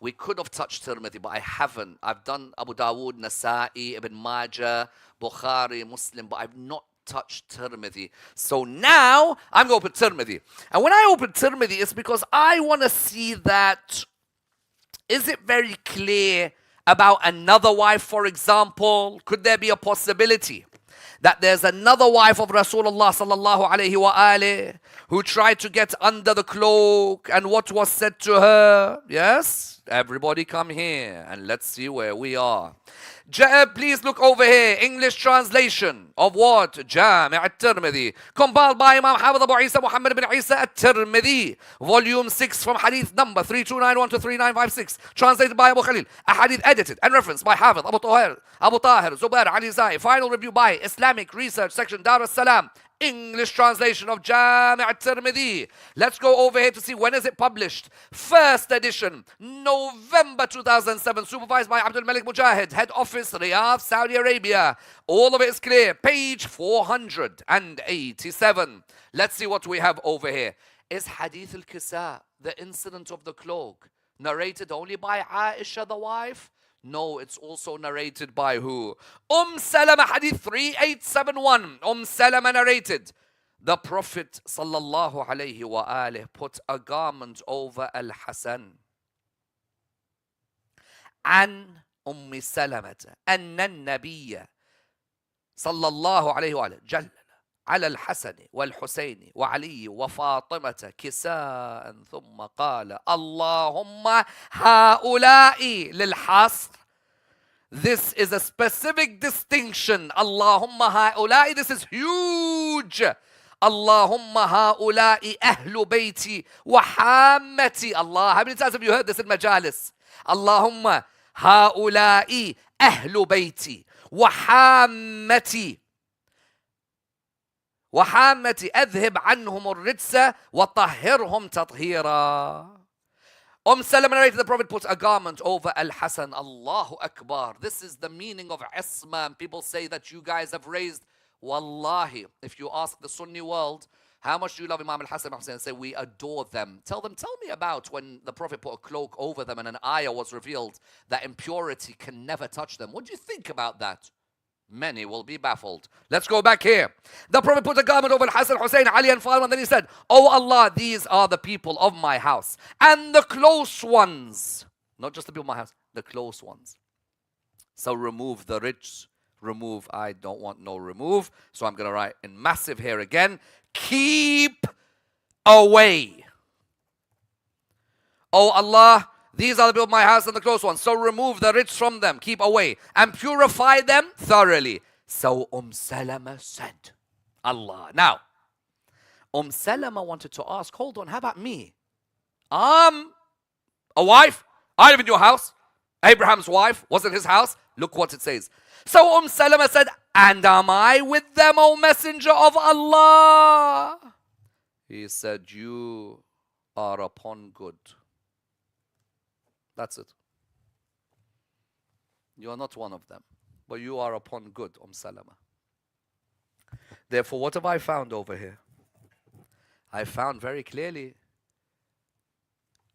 we could have touched Tirmidhi, but I haven't. I've done Abu Dawood, Nasa'i, Ibn Majah, Bukhari, Muslim, but I've not touched Tirmidhi. So now I'm going to open Tirmidhi. And when I open Tirmidhi, it's because I want to see that, is it very clear about another wife, for example? Could there be a possibility that there's another wife of Rasulullah sallallahu alayhi wa alayhi who tried to get under the cloak, and what was said to her? Yes? Everybody come here and let's see where we are. Please look over here. English translation of what? Jami' al-Tirmidhi. Compiled by Imam Hafidh Abu Isa Muhammad ibn Isa al-Tirmidhi. Volume 6 from Hadith number 3291 to 3956. Translated by Abu Khalil. A Hadith edited and referenced by Hafidh Abu Tahir, Zubair Ali Zai. Final review by Islamic Research Section, Dar es Salaam. English translation of Jami' al-Tirmidhi. Let's go over here to see when is it published. First edition, November 2007, supervised by Abdul Malik Mujahid, head office, Riyadh, Saudi Arabia. All of it is clear. Page 487. Let's see what we have over here. Is Hadith Al-Kisa, the incident of the cloak, narrated only by Aisha, the wife? No, it's also narrated by who? Salama, Hadith 3871. Salama narrated, the Prophet sallallahu alayhi wa alihi put a garment over Al-Hasan. An Salamata anna an-nabiyya sallallahu alayhi wa alihi jalla على الحسن والحسين وعلي وفاطمة كساء ثم قال اللهم هؤلاء للحصر. This is a specific distinction. Allahumma ha'ulai, this is huge. Allahumma ha'ulai ahlu bayti wa hammati. Allah, how many times have you heard this in majalis? Allahumma ha'ulai ahlu bayti wa hammati. وحامتي أذهب عنهم الرجس وطهرهم تطهيرا. Salama narrated, the Prophet put a garment over Al-Hasan. Allahu Akbar. This is the meaning of Isma. People say that you guys have raised. Wallahi, if you ask the Sunni world, how much do you love Imam Al-Hasan and Hussein? Say, we adore them. Tell me about when the Prophet put a cloak over them and an ayah was revealed that impurity can never touch them. What do you think about that? Many will be baffled. Let's go back here. The Prophet put a garment over Hassan, Hussein, Ali and Fatima, and then he said, Oh Allah, these are the people of my house and the close ones. Not just the people of my house, the close ones. So remove the rich. Remove, I don't want no remove. So I'm going to write in massive here again. Keep away. Oh Allah, these are the people of my house and the close ones. So remove the rich from them. Keep away. And purify them thoroughly. So Salama said. Allah. Now, Salama wanted to ask, hold on, how about me? I'm a wife. I live in your house. Abraham's wife was in his house. Look what it says. So Salama said, and am I with them, O Messenger of Allah? He said, you are upon good. That's it. You are not one of them, but you are upon good, Salama. Therefore, what have I found over here? I found very clearly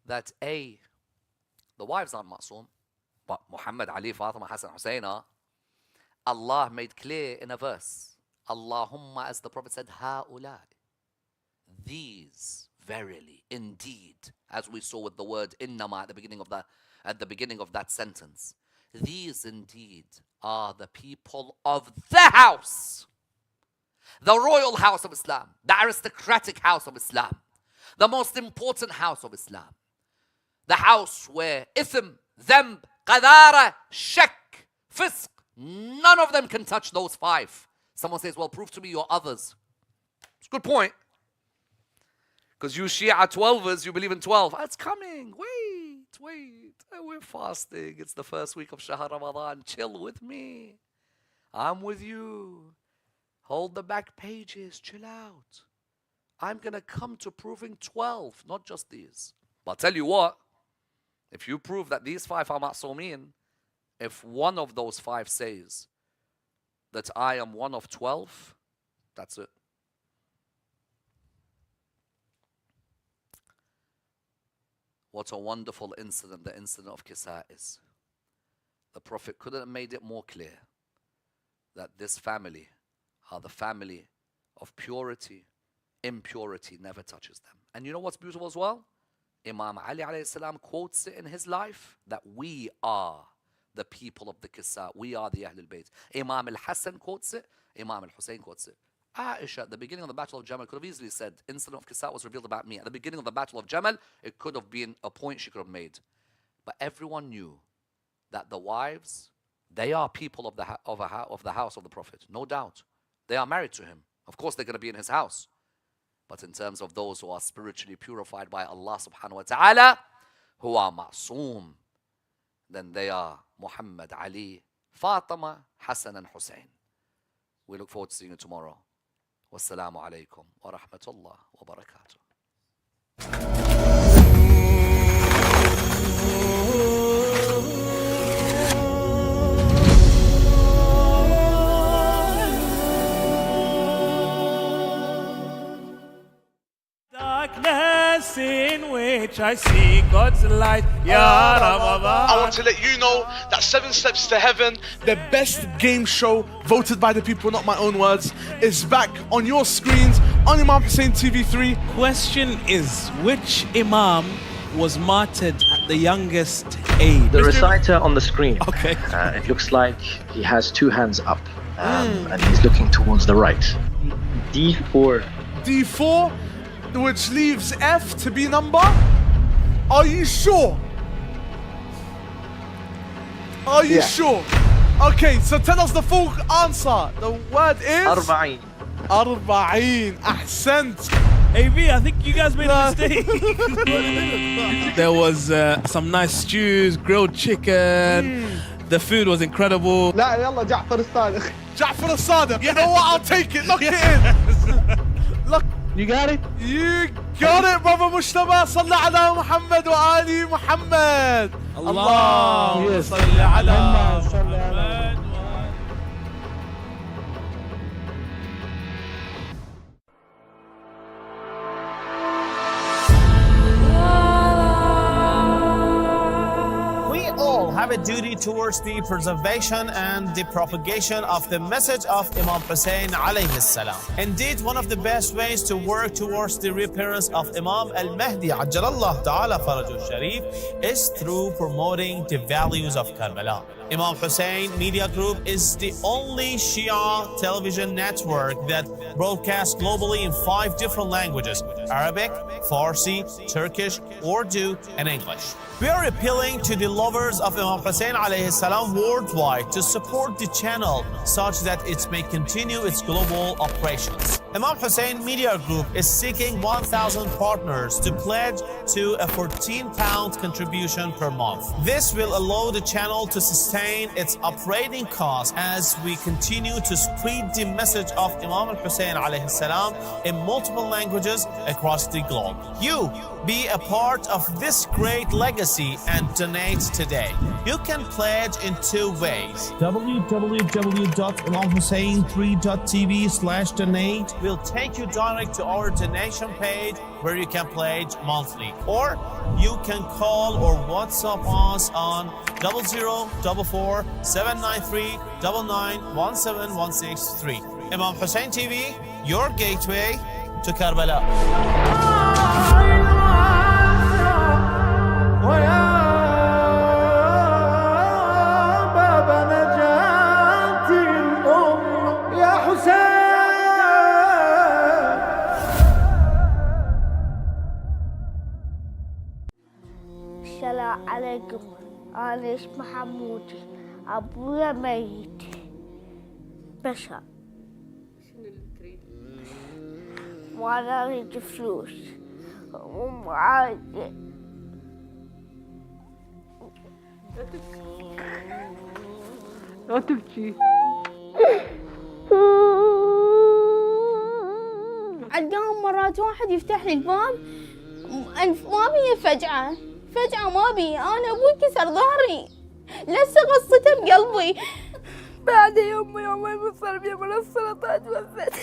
that A, the wives aren't Masoom, but Muhammad, Ali, Fatima, Hassan, Hussein are. Allah made clear in a verse, Allahumma, as the Prophet said, ha'ulai, these, verily, indeed, as we saw with the word innama at the beginning of that sentence, these indeed are the people of the house, the royal house of Islam, the aristocratic house of Islam, the most important house of Islam, the house where ithm, dhanb, qadara, shak, fisq, none of them can touch those five. Someone says, well, prove to me your others. It's a good point. Because you Shia 12ers, you believe in 12. It's coming. Wait. We're fasting. It's the first week of Shahr Ramadan. Chill with me. I'm with you. Hold the back pages. Chill out. I'm going to come to proving 12, not just these. But I'll tell you what. If you prove that these five are Ma'soomeen, if one of those five says that I am one of 12, that's it. What a wonderful incident the incident of Kisa is. The Prophet couldn't have made it more clear that this family are the family of purity. Impurity never touches them. And you know what's beautiful as well? Imam Ali alayhi salam quotes it in his life that we are the people of the Kisa. We are the Ahlebait. Imam al-Hassan quotes it. Imam al-Hussein quotes it. Aisha, at the beginning of the Battle of Jamal, could have easily said, incident of Kisa was revealed about me. At the beginning of the Battle of Jamal, it could have been a point she could have made. But everyone knew that the wives, they are people of the house of the Prophet. No doubt. They are married to him. Of course, they're going to be in his house. But in terms of those who are spiritually purified by Allah subhanahu wa ta'ala, who are Masoom, then they are Muhammad, Ali, Fatima, Hassan and Hussein. We look forward to seeing you tomorrow. Wassalamu alaikum wa rahmatullah wa barakatuh. Darkness in which I see God's light, Ya Ramadan. I want to let you know that 7 Steps to Heaven, the best game show voted by the people, not my own words, is back on your screens on Imam Hussein TV 3. Question is, which Imam was martyred at the youngest age? The reciter on the screen. Okay. It looks like he has 2 hands up and he's looking towards the right. D4. D4, which leaves F to be number. Are you sure? Are you sure? Okay, so tell us the full answer. The word is? Arba'een. Arba'een. Ahsant. AB, I think you guys made a mistake. There was some nice stews, grilled chicken. The food was incredible. لا يلا جعفر الصادق. جعفر الصادق. You know what? I'll take it. Lock it in. Look. You got it? You got it, brother Mushtaba. صل على محمد وآل محمد. اللهم صل على محمد. We all have a duty towards the preservation and the propagation of the message of Imam Hussein alayhi salam. Indeed, one of the best ways to work towards the reappearance of Imam al-Mahdi ajjalallahu ta'ala farajul sharif is through promoting the values of Karbala. Imam Hussein Media Group is the only Shia television network that broadcasts globally in 5 different languages: Arabic, Farsi, Turkish, Urdu, and English. We are appealing to the lovers of Imam Hussein alayhi salam worldwide to support the channel such that it may continue its global operations. Imam Hussein Media Group is seeking 1,000 partners to pledge to a £14 contribution per month. This will allow the channel to sustain its operating costs as we continue to spread the message of Imam Hussein alayhi salam in multiple languages across the globe. You be a part of this great legacy and donate today. You can pledge in 2 ways. www.imamhussein3.tv/donate will take you direct to our donation page where you can pledge monthly. Or you can call or WhatsApp us on 0044 793 9917163. Imam Hussein TV, your gateway to Karbala. السلام عليكم. أنا اسمي حمودي. أبويا ميت. بشر. شنو اللي تريد؟ وأنا أريد فلوس. ومعاي. لا تبكي. عندهم مرات واحد يفتح لي الباب ما بي فجعة ما بي. أنا أبوي كسر ظهري لسه قصته بقلبي. بعد يومين بصر بي من السلطات وفت.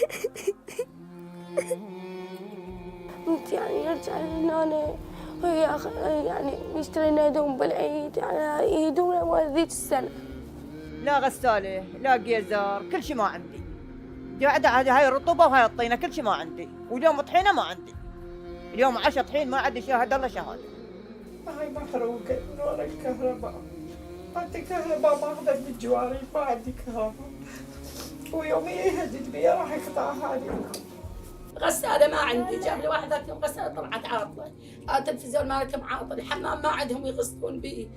يعني يرجع هنا يعني اشترينا هدوم بالعيد يعني هدوم ذيك السنة. لا غسالة لا جيزر كل شيء ما عندي. هاي الرطوبة وهاي الطينة كل شيء ما عندي. واليوم طحينة ما عندي. اليوم 10 طحين ما عندي شاهد الله شهادة. هاي محروقة من ورا الكهرباء. عندي كهرباء ما أخذت من الجواري ما عندي كهرباء. ويومي يهدد بي راح يقطع هذه. غسالة ما عندي. جاب لي واحد ذاك يوم غسالة طلعت عاطلة. التلفزيون مالتهم عاطل. الحمام ما عندهم يغسلون به.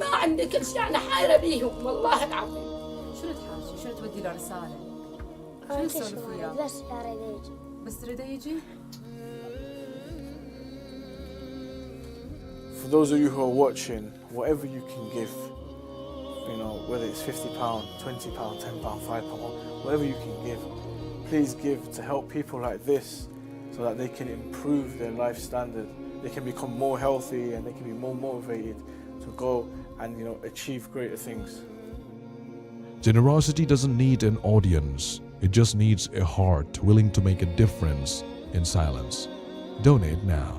ما عندي كل شيء. أنا حايرة بيهم والله العظيم. شنو تحاجي؟ شنو تودي له رسالة؟ شنو تسولف وياه؟ بس أريد يجي. بس تريده يجي؟ For those of you who are watching, whatever you can give, you know, whether it's £50, £20, £10, £5, whatever you can give, please give to help people like this so that they can improve their life standard. They can become more healthy and they can be more motivated to go and, you know, achieve greater things. Generosity doesn't need an audience. It just needs a heart willing to make a difference in silence. Donate now.